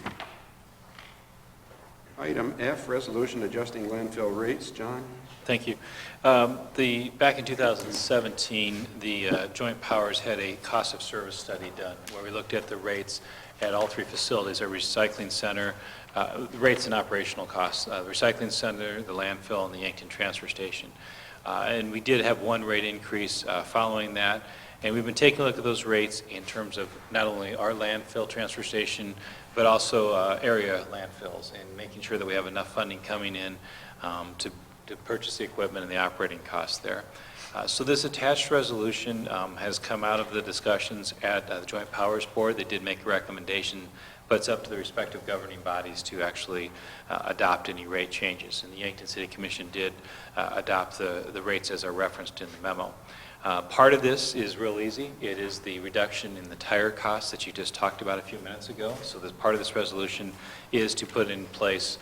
Item F, resolution adjusting landfill rates. John? Thank you. Back in 2017, the Joint Powers had a cost of service study done where we looked at the rates at all three facilities, our recycling center, rates and operational costs, the recycling center, the landfill, and the Yankton transfer station. And we did have one rate increase following that. And we've been taking a look at those rates in terms of not only our landfill transfer station, but also area landfills, and making sure that we have enough funding coming in to purchase the equipment and the operating costs there. So this attached resolution has come out of the discussions at the Joint Powers Board. They did make a recommendation, but it's up to the respective governing bodies to actually adopt any rate changes. And the Yankton City Commission did adopt the rates as are referenced in the memo. Part of this is real easy. It is the reduction in the tire costs that you just talked about a few minutes ago. So part of this resolution is to put in place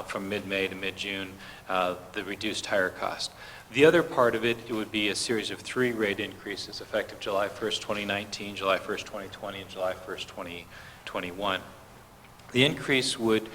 from mid-May to mid-June the reduced tire cost. The other part of it would be a series of 3 rate increases effective July 1st, 2019, July 1st, 2020, and July 1st, 2021. The increase would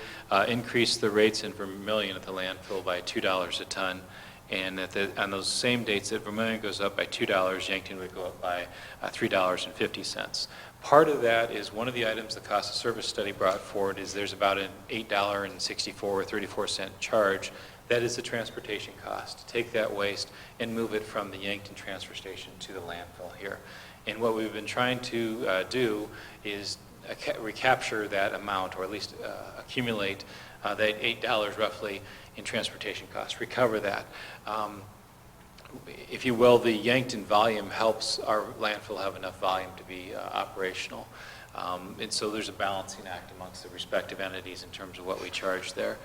increase the rates in Vermillion at the landfill by $2 a ton. And on those same dates that Vermillion goes up by $2, Yankton would go up by $3.50. Part of that is one of the items the cost of service study brought forward is there's about an $8.64 or 34-cent charge. That is the transportation cost, to take that waste and move it from the Yankton transfer station to the landfill here. And what we've been trying to do is recapture that amount, or at least accumulate that $8 roughly in transportation costs, recover that. If you will, the Yankton volume helps our landfill have enough volume to be operational. And so there's a balancing act amongst the respective entities in terms of what we charge there.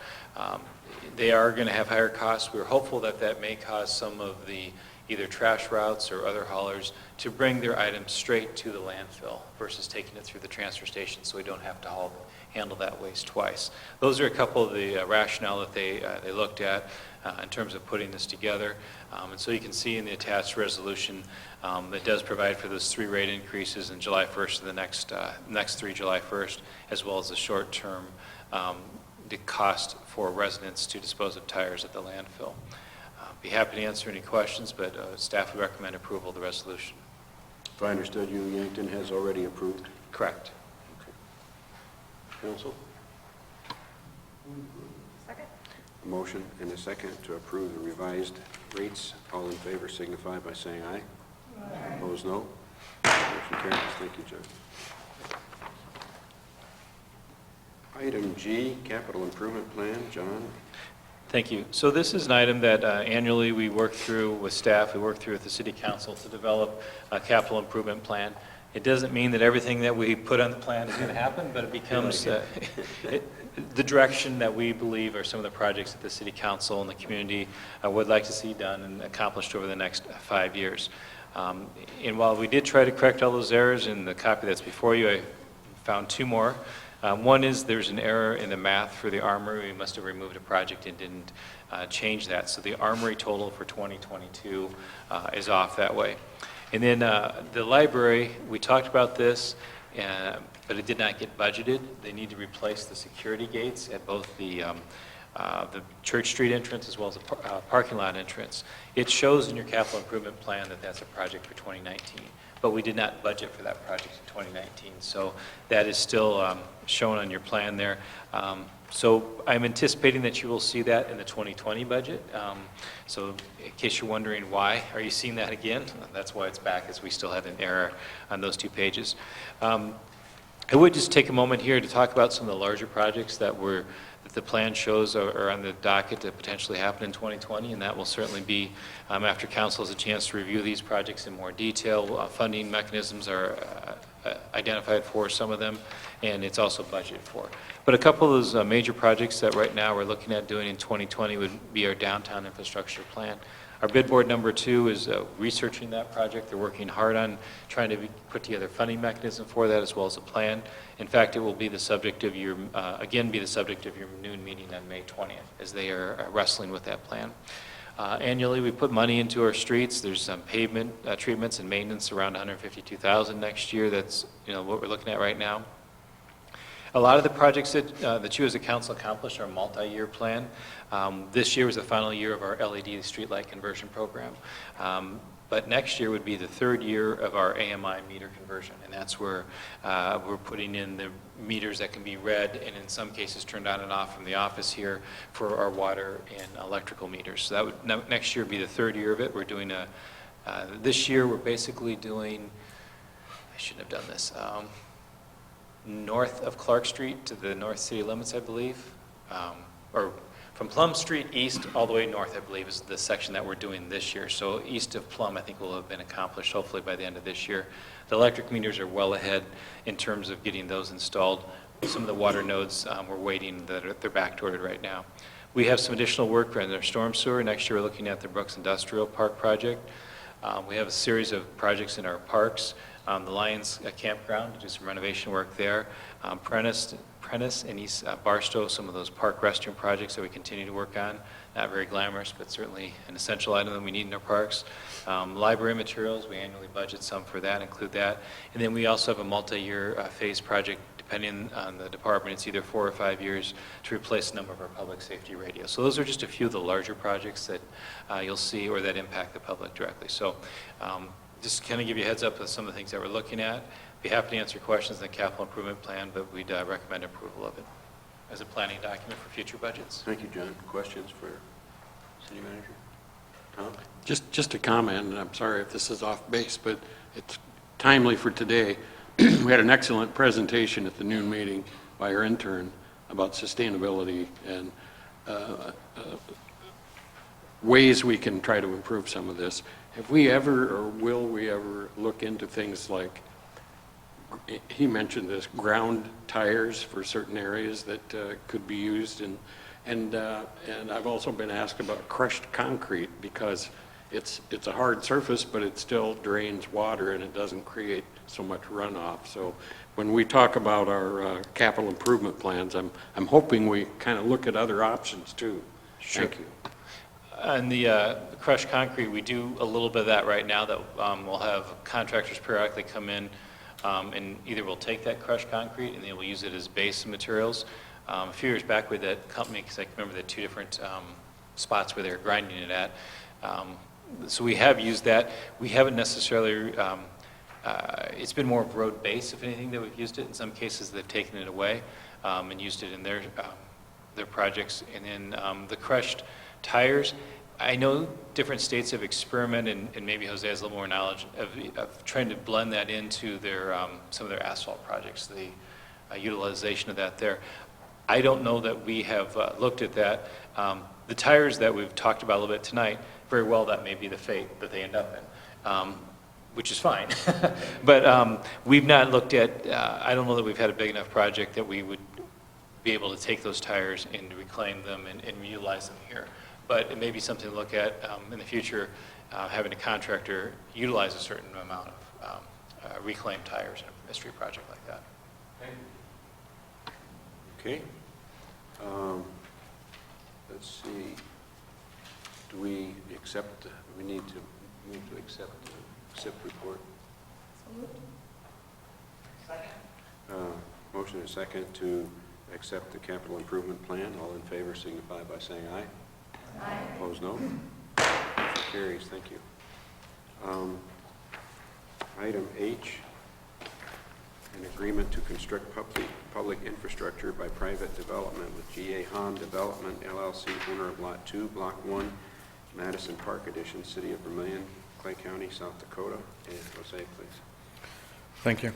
They are going to have higher costs. We're hopeful that that may cause some of the either trash routes or other haulers to bring their items straight to the landfill versus taking it through the transfer station, so we don't have to handle that waste twice. Those are a couple of the rationale that they looked at in terms of putting this together. And so you can see in the attached resolution that does provide for those 3 rate increases in July 1st to the next 3 July 1st, as well as the short-term the cost for residents to dispose of tires at the landfill. Be happy to answer any questions, but staff would recommend approval of the resolution. If I understood you, Yankton has already approved? Correct. Okay. Council? Second? A motion and a second to approve the revised rates. All in favor signify by saying aye. Aye. Opposed, no. Motion carries. Thank you, John. Item G, capital improvement plan. John? Thank you. So this is an item that annually we work through with staff, we work through with the city council to develop a capital improvement plan. It doesn't mean that everything that we put on the plan is going to happen, but it becomes the direction that we believe are some of the projects that the city council and the community would like to see done and accomplished over the next 5 years. And while we did try to correct all those errors in the copy that's before you, I found 2 more. One is there's an error in the math for the armory. We must have removed a project and didn't change that. So the armory total for 2022 is off that way. And then the library, we talked about this, but it did not get budgeted. They need to replace the security gates at both the Church Street entrance as well as the parking lot entrance. It shows in your capital improvement plan that that's a project for 2019. But we did not budget for that project in 2019. So that is still shown on your plan there. So I'm anticipating that you will see that in the 2020 budget. So in case you're wondering why, are you seeing that again? That's why it's back, as we still had an error on those 2 pages. I would just take a moment here to talk about some of the larger projects that the plan shows are on the docket to potentially happen in 2020, and that will certainly be after council has a chance to review these projects in more detail. Funding mechanisms are identified for some of them, and it's also budgeted for. But a couple of those major projects that right now we're looking at doing in 2020 would be our downtown infrastructure plan. Our bid board number 2 is researching that project. They're working hard on trying to put together a funding mechanism for that as well as a plan. In fact, it will be the subject of your, again, be the subject of your noon meeting on May 20th as they are wrestling with that plan. Annually, we put money into our streets. There's some pavement treatments and maintenance around $152,000 next year. That's what we're looking at right now. A lot of the projects that you as a council accomplished are a multi-year plan. This year was the final year of our LED streetlight conversion program. But next year would be the 3rd year of our AMI meter conversion, and that's where we're putting in the meters that can be read and in some cases turned on and off from the office here for our water and electrical meters. So that would next year be the 3rd year of it. We're doing this year we're basically doing, I shouldn't have done this, north of Clark Street to the north city limits, I believe, or from Plum Street east all the way north, I believe, is the section that we're doing this year. So east of Plum, I think, will have been accomplished hopefully by the end of this year. The electric meters are well ahead in terms of getting those installed. Some of the water nodes we're waiting, they're back-ordered right now. We have some additional work around our storm sewer. Next year we're looking at the Brooks Industrial Park project. We have a series of projects in our parks. The Lions Campground, to do some renovation work there. Prentice and East Barstow, some of those park restroom projects that we continue to work on. Not very glamorous, but certainly an essential item that we need in our parks. Library materials, we annually budget some for that, include that. And then we also have a multi-year phase project, depending on the department, it's either 4 or 5 years to replace a number of our public safety radios. So those are just a few of the larger projects that you'll see or that impact the public directly. So just kind of give you a heads up of some of the things that we're looking at. Be happy to answer questions in the capital improvement plan, but we'd recommend approval of it as a planning document for future budgets. Thank you, John. Questions for City Manager? Tom? Just a comment, and I'm sorry if this is off base, but it's timely for today. We had an excellent presentation at the noon meeting by our intern about sustainability and ways we can try to improve some of this. Have we ever, or will we ever, look into things like, he mentioned this, ground tires for certain areas that could be used, and I've also been asked about crushed concrete because it's a hard surface, but it still drains water and it doesn't create so much runoff. So when we talk about our capital improvement plans, I'm hoping we kind of look at other options too. Sure. Thank you. On the crushed concrete, we do a little bit of that right now. That we'll have contractors periodically come in and either we'll take that crushed concrete and they will use it as base materials. A few years back with that company, because I can remember the 2 different spots where they were grinding it at. So we have used that. We haven't necessarily, it's been more of road base, if anything, that we've used it. In some cases, they've taken it away and used it in their projects. And then the crushed tires, I know different states have experimented, and maybe Jose has a little more knowledge of trying to blend that into their some of their asphalt projects, the utilization of that there. I don't know that we have looked at that. The tires that we've talked about a little bit tonight, very well, that may be the fate that they end up in, which is fine. But we've not looked at, I don't know that we've had a big enough project that we would be able to take those tires and reclaim them and reutilize them here. But it may be something to look at in the future, having a contractor utilize a certain amount of reclaimed tires in a street project like that. Okay. Let's see. Do we accept, we need to move to accept the SIP report? Motion and second to accept the capital improvement plan. All in favor signify by saying aye. Aye. Opposed, no. Motion carries. Thank you. Item H, an agreement to construct public infrastructure by private development with G.A. Hahn Development, LLC, owner of Lot 2, Block 1, Madison Park Edition, City of Vermillion, Clay County, South Dakota. And Jose, please. Thank you.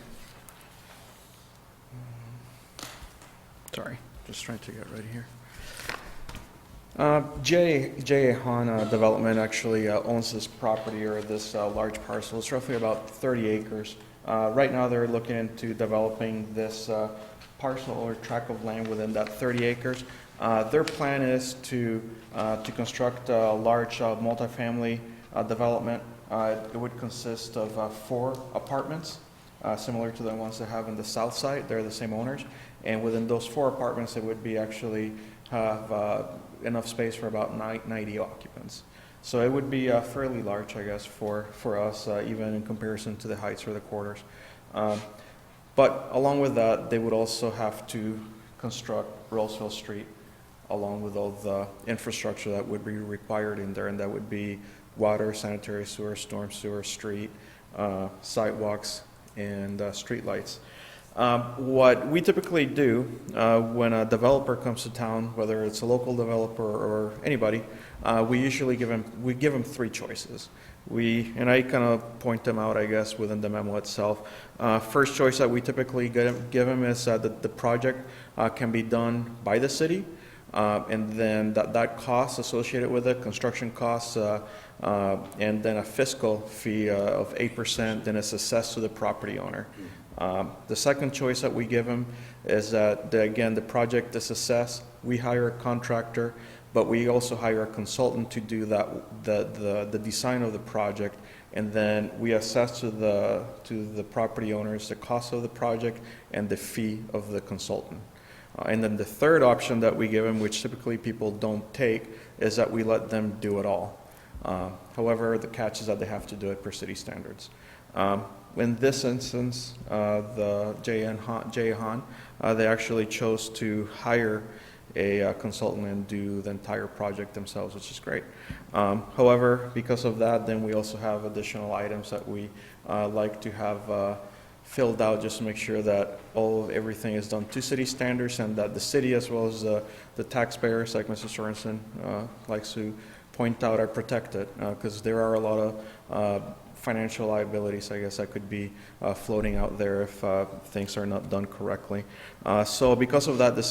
Sorry, just trying to get ready here. J.A. Hahn Development actually owns this property, or this large parcel. It's roughly about 30 acres. Right now they're looking into developing this parcel or tract of land within that 30 acres. Their plan is to construct a large multifamily development. It would consist of 4 apartments, similar to the ones they have in the south side. They're the same owners. And within those 4 apartments, it would be actually have enough space for about 90 occupants. So it would be fairly large, I guess, for us, even in comparison to the heights or the quarters. But along with that, they would also have to construct Roseville Street, along with all the infrastructure that would be required in there, and that would be water, sanitary sewer, storm sewer, street, sidewalks, and street lights. What we typically do when a developer comes to town, whether it's a local developer or anybody, we usually give them 3 choices. And I kind of point them out, I guess, within the memo itself. First choice that we typically give them is that the project can be done by the city, and then that cost associated with it, construction costs, and then a fiscal fee of 8%, then it's assessed to the property owner. The second choice that we give them is that, again, the project is assessed. We hire a contractor, but we also hire a consultant to do the design of the project, and then we assess to the property owners the cost of the project and the fee of the consultant. And then the third option that we give them, which typically people don't take, is that we let them do it all. However, the catch is that they have to do it per city standards. In this instance, the J.A. Hahn, they actually chose to hire a consultant and do the entire project themselves, which is great. However, because of that, then we also have additional items that we like to have filled out, just to make sure that everything is done to city standards, and that the city, as well as the taxpayers, like Mr. Sorensen likes to point out, are protected, because there are a lot of financial liabilities, I guess, that could be floating out there if things are not done correctly. So because of that, the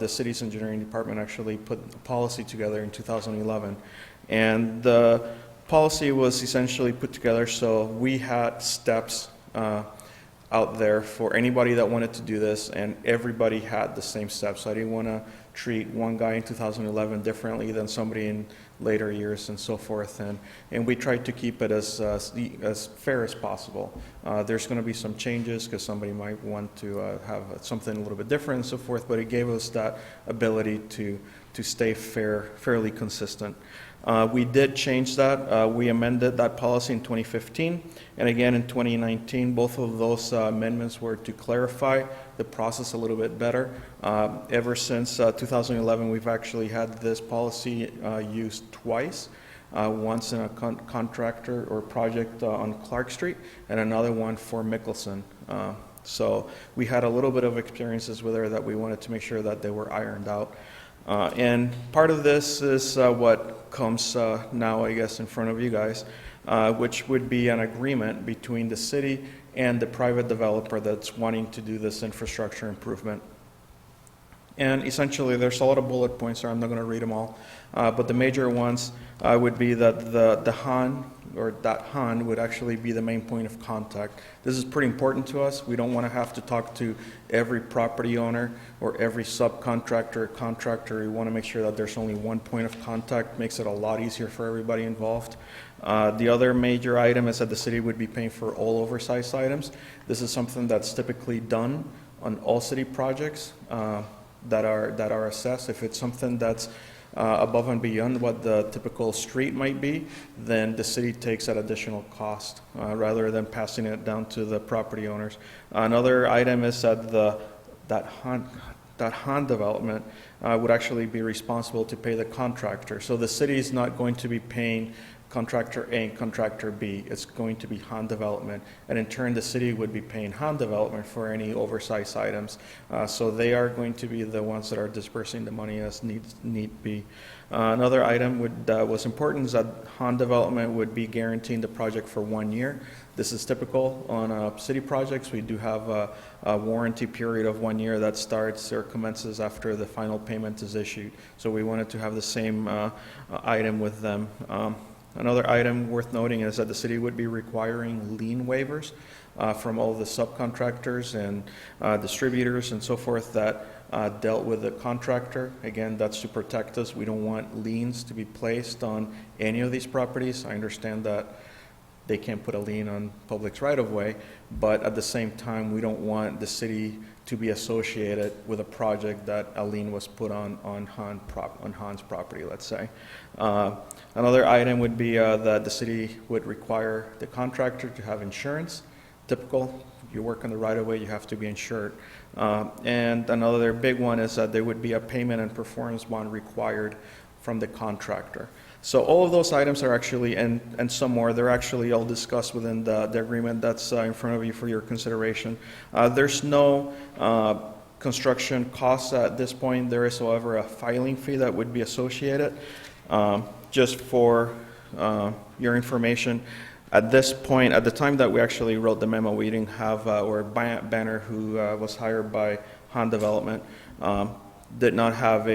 city's engineering department actually put a policy together in 2011. And the policy was essentially put together so we had steps out there for anybody that wanted to do this, and everybody had the same steps. So I didn't want to treat one guy in 2011 differently than somebody in later years and so forth, and we tried to keep it as fair as possible. There's going to be some changes because somebody might want to have something a little bit different and so forth, but it gave us that ability to stay fairly consistent. We did change that. We amended that policy in 2015, and again in 2019. Both of those amendments were to clarify the process a little bit better. Ever since 2011, we've actually had this policy used twice. Once in a contractor or project on Clark Street, and another one for Mickelson. So we had a little bit of experiences with her that we wanted to make sure that they were ironed out. And part of this is what comes now, I guess, in front of you guys, which would be an agreement between the city and the private developer that's wanting to do this infrastructure improvement. And essentially, there's a lot of bullet points there. I'm not going to read them all. But the major ones would be that the HAN, or that HAN, would actually be the main point of contact. This is pretty important to us. We don't want to have to talk to every property owner or every subcontractor or contractor. We want to make sure that there's only one point of contact. Makes it a lot easier for everybody involved. The other major item is that the city would be paying for all oversized items. This is something that's typically done on all city projects that are assessed. If it's something that's above and beyond what the typical street might be, then the city takes that additional cost rather than passing it down to the property owners. Another item is that that HAN development would actually be responsible to pay the contractor. So the city is not going to be paying contractor A and contractor B. It's going to be HAN development, and in turn the city would be paying HAN development for any oversized items. So they are going to be the ones that are dispersing the money as need be. Another item was important is that HAN development would be guaranteeing the project for 1 year. This is typical on city projects. We do have a warranty period of 1 year that starts or commences after the final payment is issued. So we wanted to have the same item with them. Another item worth noting is that the city would be requiring lien waivers from all the subcontractors and distributors and so forth that dealt with the contractor. Again, that's to protect us. We don't want liens to be placed on any of these properties. I understand that they can't put a lien on public's right-of-way, but at the same time, we don't want the city to be associated with a project that a lien was put on Han's property, let's say. Another item would be that the city would require the contractor to have insurance. Typical, if you work on the right-of-way, you have to be insured. And another big one is that there would be a payment and performance bond required from the contractor. So all of those items are actually, and some more, they're actually all discussed within the agreement that's in front of you for your consideration. There's no construction costs at this point. There is, however, a filing fee that would be associated. Just for your information, at this point, at the time that we actually wrote the memo, we didn't have, or Banner, who was hired by Han Development, did not have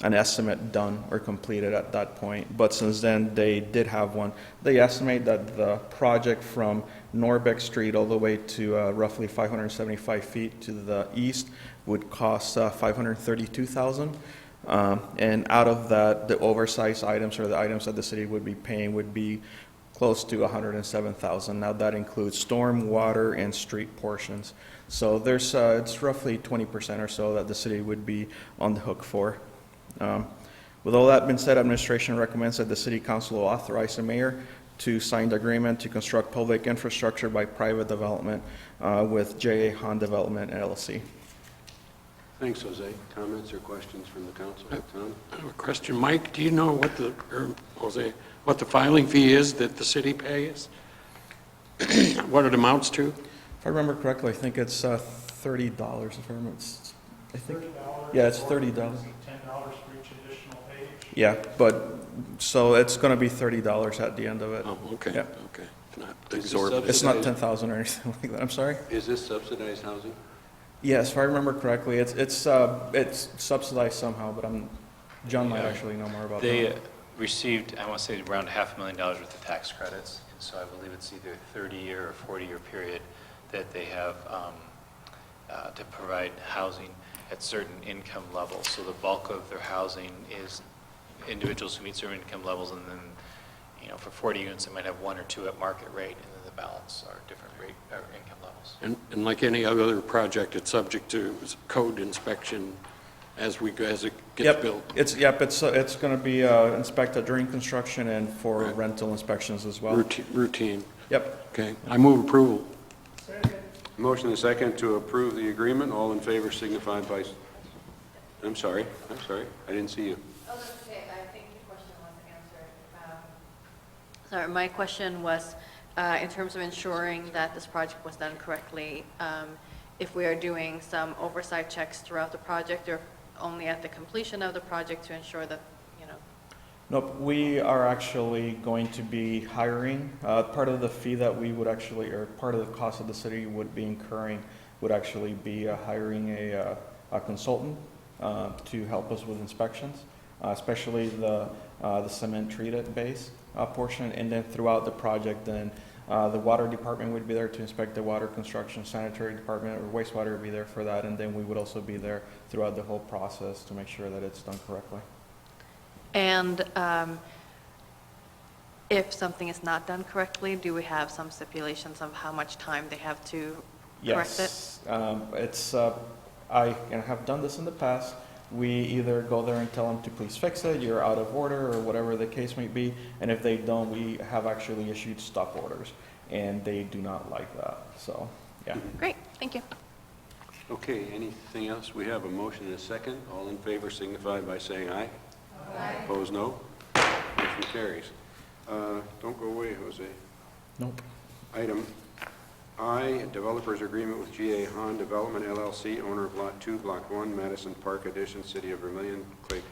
an estimate done or completed at that point. But since then, they did have one. They estimate that the project from Norbeck Street all the way to roughly 575 feet to the east would cost $532,000. And out of that, the oversized items, or the items that the city would be paying, would be close to $107,000. Now that includes storm, water, and street portions. So there's it's roughly 20% or so that the city would be on the hook for. With all that being said, administration recommends that the city council will authorize the mayor to sign the agreement to construct public infrastructure by private development with J.A. Han Development LLC. Thanks, Jose. Comments or questions from the council? Tom? I have a question. Mike, do you know what what the filing fee is that the city pays? What it amounts to? If I remember correctly, I think it's $30. If I remember, I think, yeah, it's $30. $10 for each additional page. Yeah, but so it's going to be $30 at the end of it. Oh, okay. Yeah. Okay. Not Is exorbitant. It's not 10,000 or anything like that. I'm sorry. Is this subsidized housing? Yes, if I remember correctly, it's subsidized somehow, but John might actually know more about They that. received, I want to say, around $500,000 worth of tax credits, and so I believe it's either a 30-year or 40-year period that they have to provide housing at certain income levels. So the bulk of their housing is individuals who meet certain income levels, and then, for 40 units, they might have 1 or 2 at market rate, and then the balance are different rate or income levels. And like any other project, it's subject to code inspection as it gets built. It's going to be inspected during construction and for rental inspections as well. Routine. Yep. Okay. I move approval. Motion and second to approve the agreement. All in favor signify by... I'm sorry. I didn't see you. Oh, that's okay. I think your question was answered. Sorry, my question was, in terms of ensuring that this project was done correctly, if we are doing some oversight checks throughout the project, or only at the completion of the project to ensure that, Nope, we are actually going to be hiring. Part of the fee that we would actually, or part of the cost of the city would be incurring, would actually be hiring consultant to help us with inspections, especially the cement treated base portion. And then throughout the project, then the water department would be there to inspect the water construction, sanitary department or wastewater would be there for that, and then we would also be there throughout the whole process to make sure that it's done correctly. And if something is not done correctly, do we have some stipulations of how much time they have to correct it? Yes, I have done this in the past. We either go there and tell them to please fix it, you're out of order, or whatever the case may be, and if they don't, we have actually issued stop orders, and they do not like that, so, yeah. Great, thank you. Okay, anything else? We have a motion and a second. All in favor signify by saying aye. Aye. Opposed, no. Motion carries. Don't go away, Jose. Nope. Item I, developers agreement with G.A. Hahn Development LLC, owner of Lot 2, Block 1, Madison Park Addition, City of Vermillion, Clay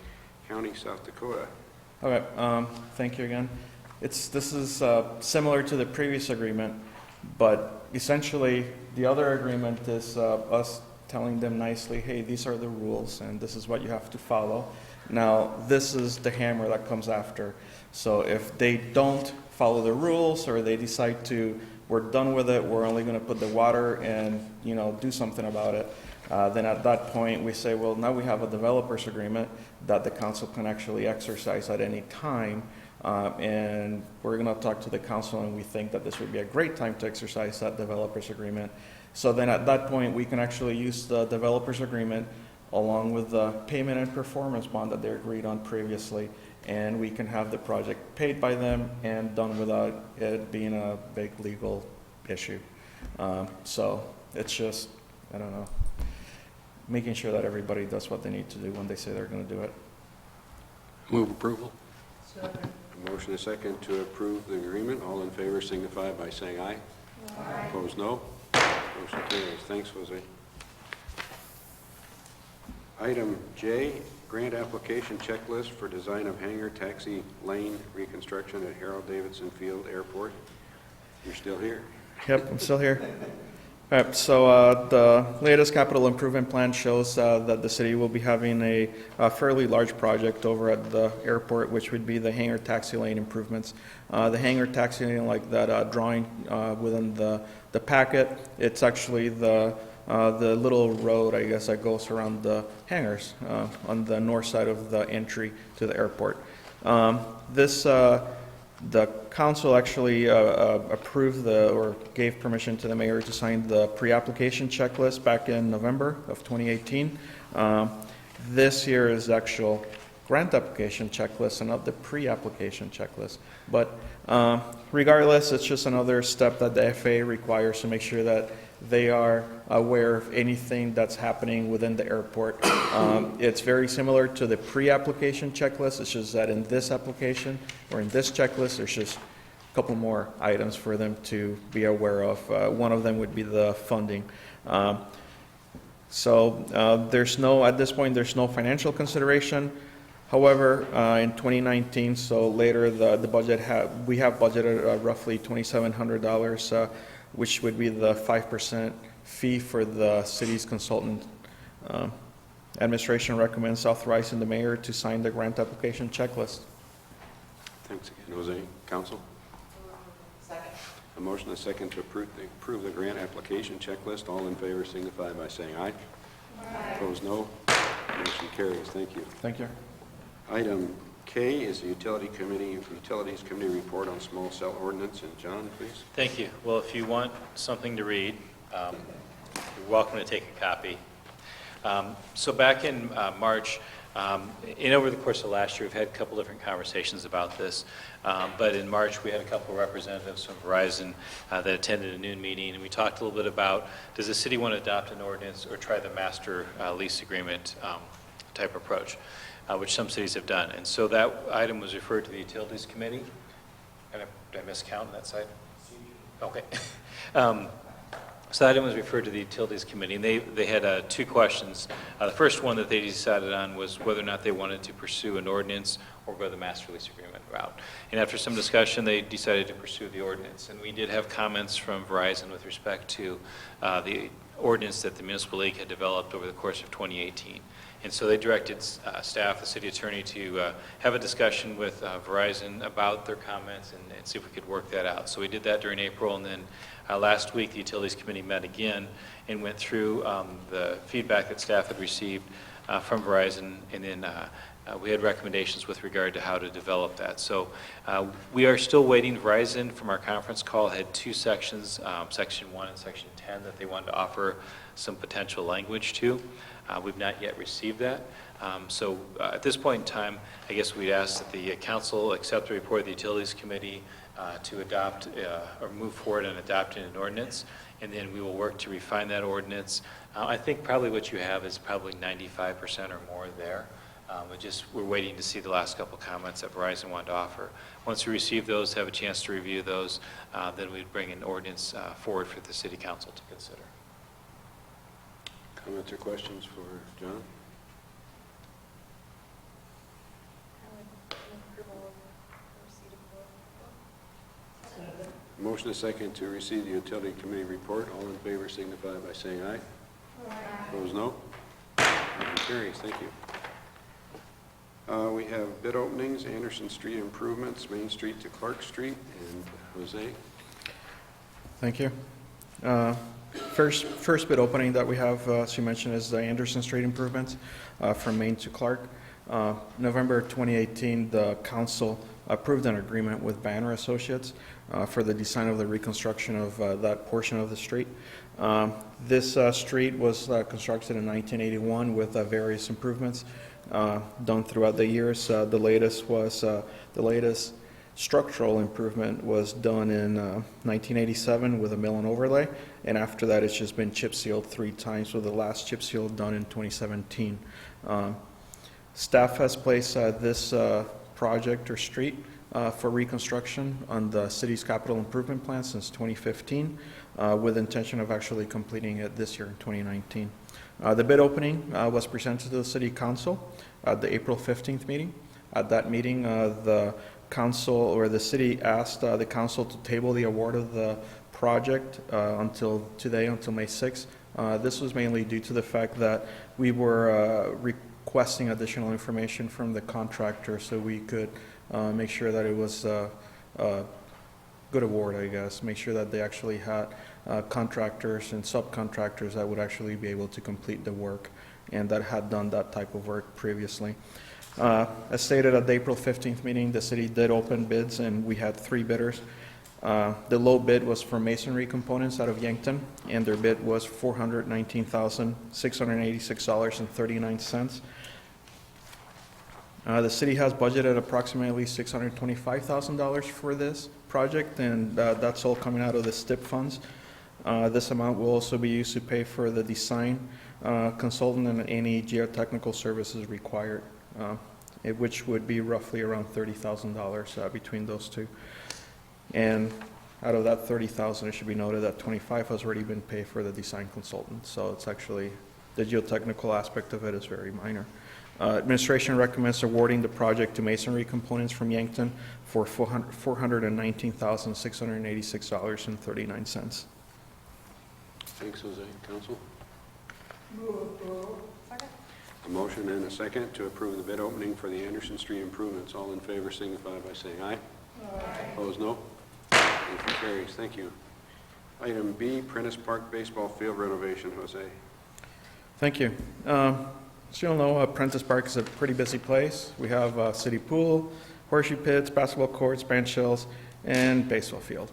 County, South Dakota. Okay, thank you again. This is similar to the previous agreement, but essentially the other agreement is us telling them nicely, hey, these are the rules and this is what you have to follow. Now, this is the hammer that comes after. So if they don't follow the rules or they decide to, we're done with it, we're only going to put the water and, do something about it, then at that point we say, well, now we have a developers agreement that the council can actually exercise at any time. And we're going to talk to the council, and we think that this would be a great time to exercise that developers agreement. So then at that point, we can actually use the developers agreement along with the payment and performance bond that they agreed on previously, and we can have the project paid by them and done without it being a big legal issue. So it's just, I don't know, making sure that everybody does what they need to do when they say they're going to do it. Move approval. A motion and a second to approve the agreement. All in favor signify by saying aye. Aye. Opposed, no. Motion carries. Thanks, Jose. Item J, grant application checklist for design of hangar taxi lane reconstruction at Harold Davidson Field Airport. You're still here. Yep, I'm still here. All right, so the latest capital improvement plan shows that the city will be having a fairly large project over at the airport, which would be the hangar taxi lane improvements. The hangar taxi lane, like that drawing within the packet, it's actually the little road, I guess, that goes around the hangars on the north side of the entry to the airport. The council actually approved or gave permission to the mayor to sign the pre-application checklist back in November of 2018. This here is the actual grant application checklist and not the pre-application checklist. But regardless, it's just another step that the FAA requires to make sure that they are aware of anything that's happening within the airport. It's very similar to the pre-application checklist. It's just that in this application or in this checklist, there's just a couple more items for them to be aware of. One of them would be the funding. So at this point, there's no financial consideration. However, in 2019, so later, the budget we have budgeted roughly $2,700, which would be the 5% fee for the city's consultant. Administration recommends authorizing the mayor to sign the grant application checklist. Thanks again, Jose. Council? Second. A motion and a second to approve the grant application checklist. All in favor signify by saying aye. Aye. Opposed, no. Motion carries. Thank you. Thank you. Item K is the Utilities Committee report on small cell ordinance. And John, please. Thank you. Well, if you want something to read, you're welcome to take a copy. So back in March, and over the course of last year, we've had a couple different conversations about this. But in March, we had a couple of representatives from Verizon that attended a noon meeting, and we talked a little bit about, does the city want to adopt an ordinance or try the master lease agreement type approach, which some cities have done. And so that item was referred to the Utilities Committee. Did I miscount on that side? Okay. So that item was referred to the Utilities Committee, and they had two questions. The first one that they decided on was whether or not they wanted to pursue an ordinance or go the master lease agreement about. And after some discussion, they decided to pursue the ordinance. And we did have comments from Verizon with respect to the ordinance that the municipal league had developed over the course of 2018. And so they directed staff, the city attorney, to have a discussion with Verizon about their comments and see if we could work that out. So we did that during April, and then last week the Utilities Committee met again and went through the feedback that staff had received from Verizon, and then we had recommendations with regard to how to develop that. So we are still waiting. Verizon, from our conference call, had two sections, Section 1 and Section 10, that they wanted to offer some potential language to. We've not yet received that. So at this point in time, I guess we'd ask that the council accept the report of the Utilities Committee to adopt or move forward on adopting an ordinance, and then we will work to refine that ordinance. I think probably what you have is probably 95% or more there. We're waiting to see the last couple comments that Verizon wanted to offer. Once we receive those, have a chance to review those, then we'd bring an ordinance forward for the city council to consider. Comments or questions for John? Motion is second to receive the Utility Committee report. All in favor signify by saying aye. Aye. Opposed, no. Motion carries. Thank you. We have bid openings, Anderson Street improvements, Main Street to Clark Street, and Jose. Thank you. First bid opening that we have, as you mentioned, is the Anderson Street improvements from Main to Clark. November 2018, the council approved an agreement with Banner Associates for the design of the reconstruction of that portion of the street. This street was constructed in 1981 with various improvements done throughout the years. The latest structural improvement was done in 1987 with a mill and overlay, and after that it's just been chip sealed 3 times, with the last chip seal done in 2017. Staff has placed this project or street for reconstruction on the city's capital improvement plan since 2015, with intention of actually completing it this year in 2019. The bid opening was presented to the City Council at the April 15th meeting. At that meeting, the council or the city asked the council to table the award of the project until today, until May 6th. This was mainly due to the fact that we were requesting additional information from the contractor so we could make sure that it was a good award, I guess, make sure that they actually had contractors and subcontractors that would actually be able to complete the work and that had done that type of work previously. As stated at the April 15th meeting, the city did open bids and we had 3 bidders. The low bid was for masonry components out of Yankton, and their bid was $419,686.39. The city has budgeted approximately $625,000 for this project, and that's all coming out of the STIP funds. This amount will also be used to pay for the design consultant and any geotechnical services required, which would be roughly around $30,000 between those two. And out of that $30,000, it should be noted that $25,000 has already been paid for the design consultant. So it's actually, the geotechnical aspect of it is very minor. Administration recommends awarding the project to masonry components from Yankton for $419,686.39. Thanks, Jose. Council? A motion and a second to approve the bid opening for the Anderson Street improvements. All in favor signify by saying aye. Aye. Opposed, no. Motion carries. Thank you. Item B, Prentice Park Baseball Field renovation. Jose. Thank you. As you all know, Prentice Park is a pretty busy place. We have a city pool, horseshoe pits, basketball courts, band shells, and baseball field.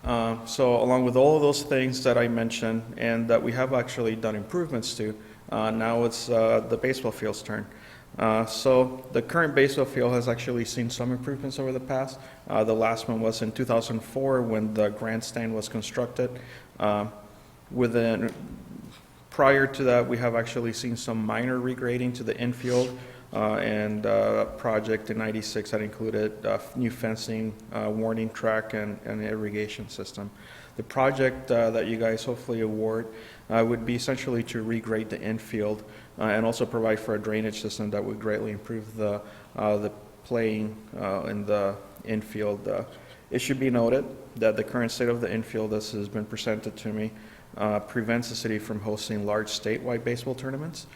So along with all of those things that I mentioned and that we have actually done improvements to, now it's the baseball field's turn. So the current baseball field has actually seen some improvements over the past. The last one was in 2004 when the grandstand was constructed. Prior to that, we have actually seen some minor regrading to the infield and a project in '96 that included new fencing, warning track, and an irrigation system. The project that you guys hopefully award would be essentially to regrade the infield and also provide for a drainage system that would greatly improve the playing in the infield. It should be noted that the current state of the infield, as has been presented to me, prevents the city from hosting large statewide baseball tournaments.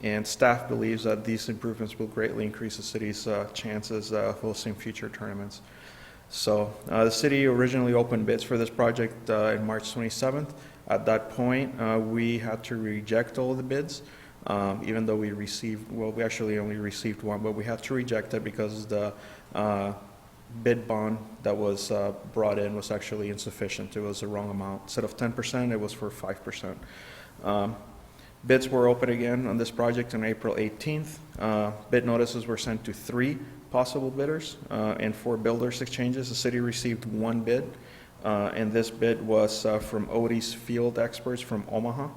And staff believes that these improvements will greatly increase the city's chances of hosting future tournaments. So the city originally opened bids for this project in March 27th. At that point, we had to reject all of the bids, even though we received, well, we actually only received one, but we had to reject it because the bid bond that was brought in was actually insufficient. It was the wrong amount. Instead of 10%, it was for 5%. Bids were open again on this project on April 18th. Bid notices were sent to 3 possible bidders and 4 builders exchanges. The city received 1 bid, and this bid was from Odie's Field Experts from Omaha,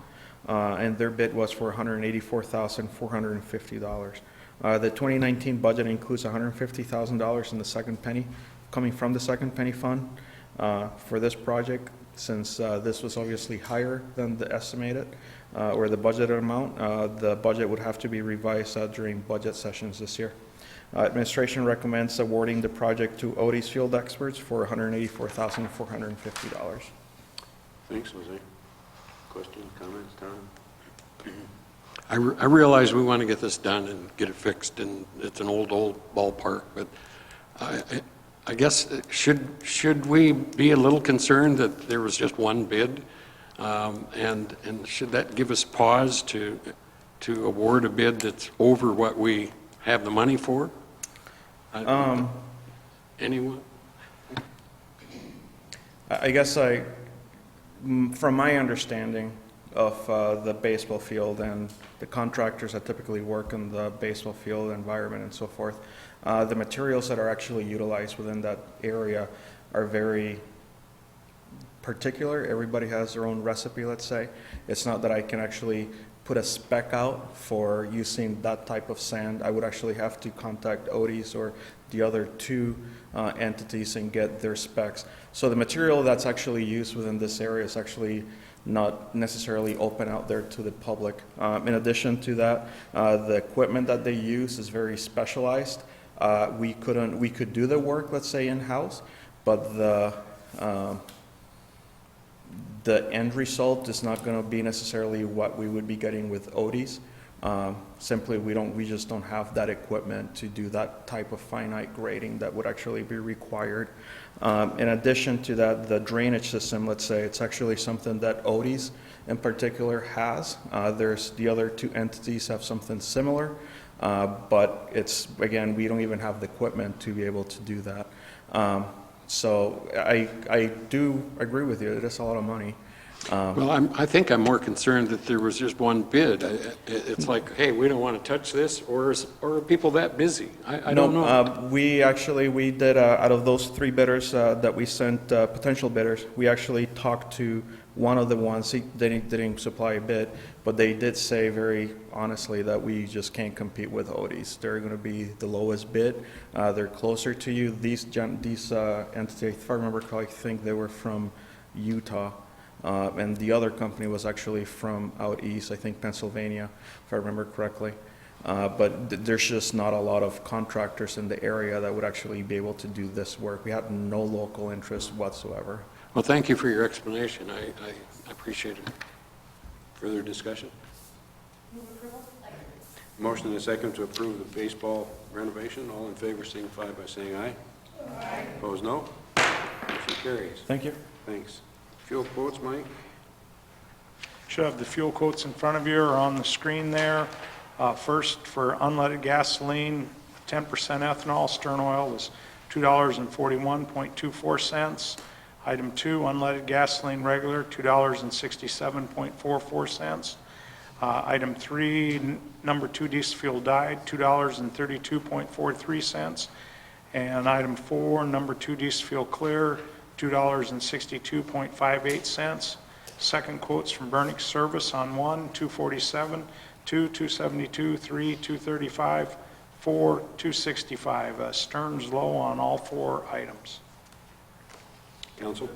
and their bid was for $184,450. The 2019 budget includes $150,000 in the second penny, coming from the second penny fund for this project. Since this was obviously higher than the estimated or the budgeted amount, the budget would have to be revised during budget sessions this year. Administration recommends awarding the project to Odie's Field Experts for $184,450. Thanks, Jose. Questions, comments, Tom? I realize we want to get this done and get it fixed, and it's an old ballpark, but I guess, should we be a little concerned that there was just 1 bid? And should that give us pause to award a bid that's over what we have the money for? Anyone? I guess from my understanding of the baseball field and the contractors that typically work in the baseball field environment and so forth, the materials that are actually utilized within that area are very particular. Everybody has their own recipe, let's say. It's not that I can actually put a spec out for using that type of sand. I would actually have to contact Odie's or the other 2 entities and get their specs. So the material that's actually used within this area is actually not necessarily open out there to the public. In addition to that, the equipment that they use is very specialized. We could do the work, let's say, in-house, but the end result is not going to be necessarily what we would be getting with Odie's. Simply, we just don't have that equipment to do that type of finite grading that would actually be required. In addition to that, the drainage system, let's say, it's actually something that Odie's in particular has. There's the other 2 entities have something similar, but it's, again, we don't even have the equipment to be able to do that. So I do agree with you. It is a lot of money. Well, I think I'm more concerned that there was just 1 bid. It's like, hey, we don't want to touch this, or are people that busy? I don't know. We did, out of those 3 bidders that we sent, potential bidders, we actually talked to one of the ones. They didn't supply a bid, but they did say very honestly that we just can't compete with Odie's. They're going to be the lowest bid. They're closer to you. These entities, if I remember correctly, I think they were from Utah. And the other company was actually from out east, I think Pennsylvania, if I remember correctly. But there's just not a lot of contractors in the area that would actually be able to do this work. We had no local interest whatsoever. Well, thank you for your explanation. I appreciate it. Further discussion? Motion and a second to approve the baseball renovation. All in favor signify by saying aye. Aye. Opposed, no. Motion carries. Thank you. Thanks. Fuel quotes, Mike? Should have the fuel quotes in front of you or on the screen there. First, for unleaded gasoline, 10% ethanol, stern oil was $2.41.24 cents. Item 2, unleaded gasoline regular, $2.67.44 cents. Item 3, number 2 diesel fuel dyed, $2.32.43 cents. And item 4, number 2 diesel fuel clear, $2.62.58 cents. Second quotes from Burnick Service on 1, $2.47, 2, $2.72, 3, $2.35, 4, $2.65. Stern's low on all 4 items. Council?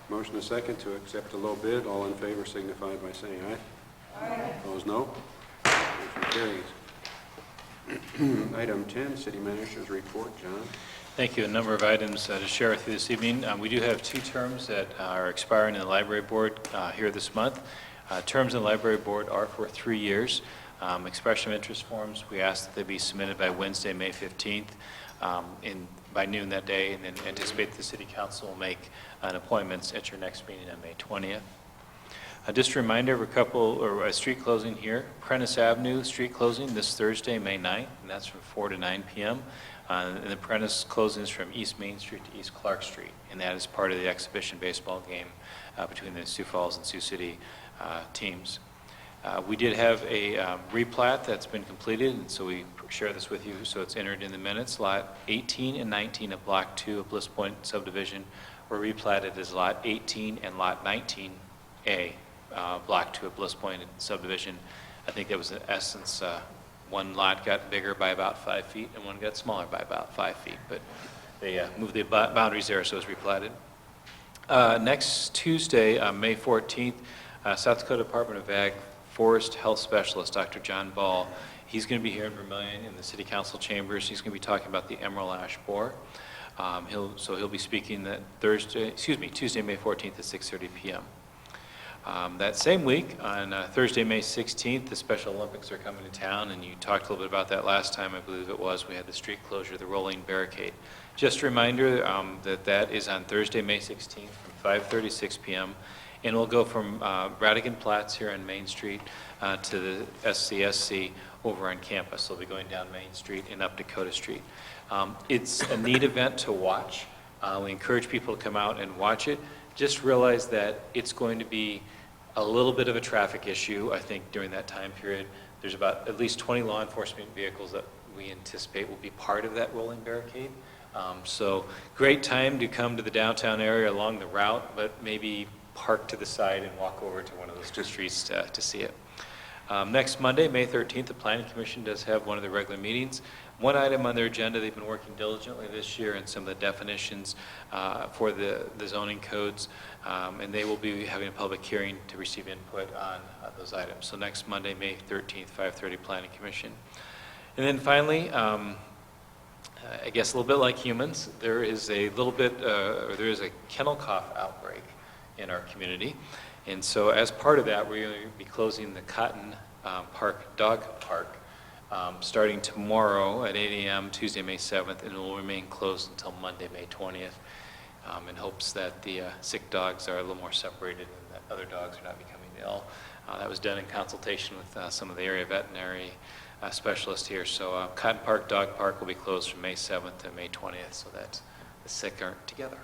Motion and second to accept the low bid. All in favor signify by saying aye. Aye. Opposed, no. Motion carries. Item 10, City Manager's Report. John? Thank you. A number of items to share with you this evening. We do have 2 terms that are expiring in the Library Board here this month. Terms in the Library Board are for 3 years. Expression of interest forms, we ask that they be submitted by Wednesday, May 15th, by noon that day, and then anticipate the City Council will make an appointments at your next meeting on May 20th. Just a reminder of a street closing here. Prentice Avenue street closing this Thursday, May 9th, and that's from 4 to 9 p.m. And the Prentice closing is from East Main Street to East Clark Street, and that is part of the exhibition baseball game between the Sioux Falls and Sioux City teams. We did have a replat that's been completed, and so we share this with you so it's entered in the minutes. Lot 18 and 19 of Block 2 of Bliss Point subdivision were replatted as Lot 18 and Lot 19A, Block 2 of Bliss Point subdivision. I think that was in essence, one lot got bigger by about 5 feet and one got smaller by about 5 feet, but they moved the boundaries there, so it was replatted. Next Tuesday, May 14th, South Dakota Department of Ag Forest Health Specialist, Dr. John Ball, he's going to be here in Vermillion in the City Council chambers. He's going to be talking about the emerald ash borer. He'll be speaking that Tuesday, May 14th at 6:30 p.m. That same week, on Thursday, May 16th, the Special Olympics are coming to town, and you talked a little bit about that last time, I believe it was. We had the street closure, the rolling barricade. Just a reminder that is on Thursday, May 16th from 5:30 to 6 p.m., and we'll go from Radigan Platts here on Main Street to the SCSC over on campus. So we'll be going down Main Street and up Dakota Street. It's a neat event to watch. We encourage people to come out and watch it. Just realize that it's going to be a little bit of a traffic issue, I think, during that time period. There's about at least 20 law enforcement vehicles that we anticipate will be part of that rolling barricade. So great time to come to the downtown area along the route, but maybe park to the side and walk over to one of those 2 streets to see it. Next Monday, May 13th, the Planning Commission does have one of their regular meetings. One item on their agenda, they've been working diligently this year in some of the definitions for the zoning codes, and they will be having a public hearing to receive input on those items. So next Monday, May 13th, 5:30, Planning Commission. And then finally, I guess a little bit like humans, there is a kennel cough outbreak in our community. And so as part of that, we're going to be closing the Cotton Park Dog Park starting tomorrow at 8 a.m., Tuesday, May 7th, and it will remain closed until Monday, May 20th, in hopes that the sick dogs are a little more separated and that other dogs are not becoming ill. That was done in consultation with some of the area veterinary specialists here. So Cotton Park Dog Park will be closed from May 7th to May 20th so that the sick aren't together.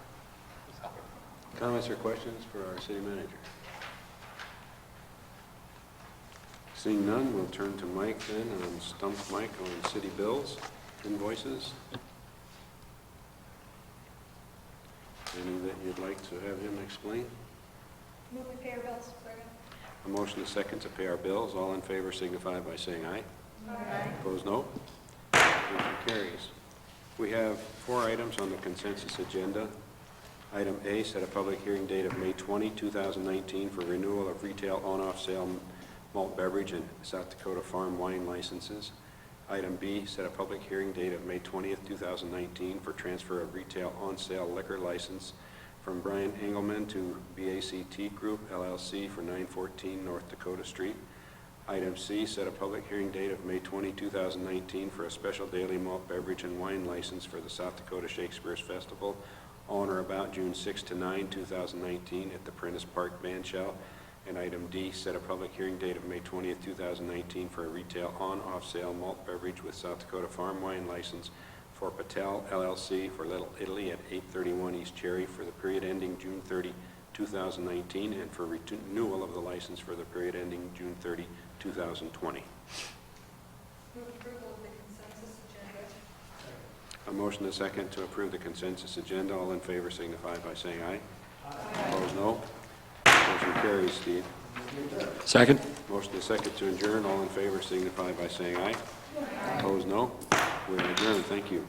Comments or questions for our City Manager? Seeing none, we'll turn to Mike then, on Stump Mike on city bills, invoices. Any that you'd like to have him explain? Move we pay our bills. A motion is second to pay our bills. All in favor signify by saying aye. Aye. Opposed, no. Motion carries. We have 4 items on the consensus agenda. Item A, set a public hearing date of May 20, 2019 for renewal of retail on-off sale malt beverage and South Dakota farm wine licenses. Item B, set a public hearing date of May 20th, 2019 for transfer of retail on-sale liquor license from Brian Engelman to BACT Group, LLC for 914 North Dakota Street. Item C, set a public hearing date of May 20, 2019 for a special daily malt beverage and wine license for the South Dakota Shakespeare's Festival on or about June 6 to 9, 2019 at the Prentice Park Bandshell. And item D, set a public hearing date of May 20th, 2019 for a retail on-off sale malt beverage with South Dakota farm wine license for Patel LLC for Little Italy at 831 East Cherry for the period ending June 30, 2019 and for renewal of the license for the period ending June 30, 2020. Move approval of the consensus agenda. A motion is second to approve the consensus agenda. All in favor signify by saying aye. Aye. Opposed, no. Motion carries, Steve. Second. Motion is second to adjourn. All in favor signify by saying aye. Aye. Opposed, no. We're adjourned. Thank you.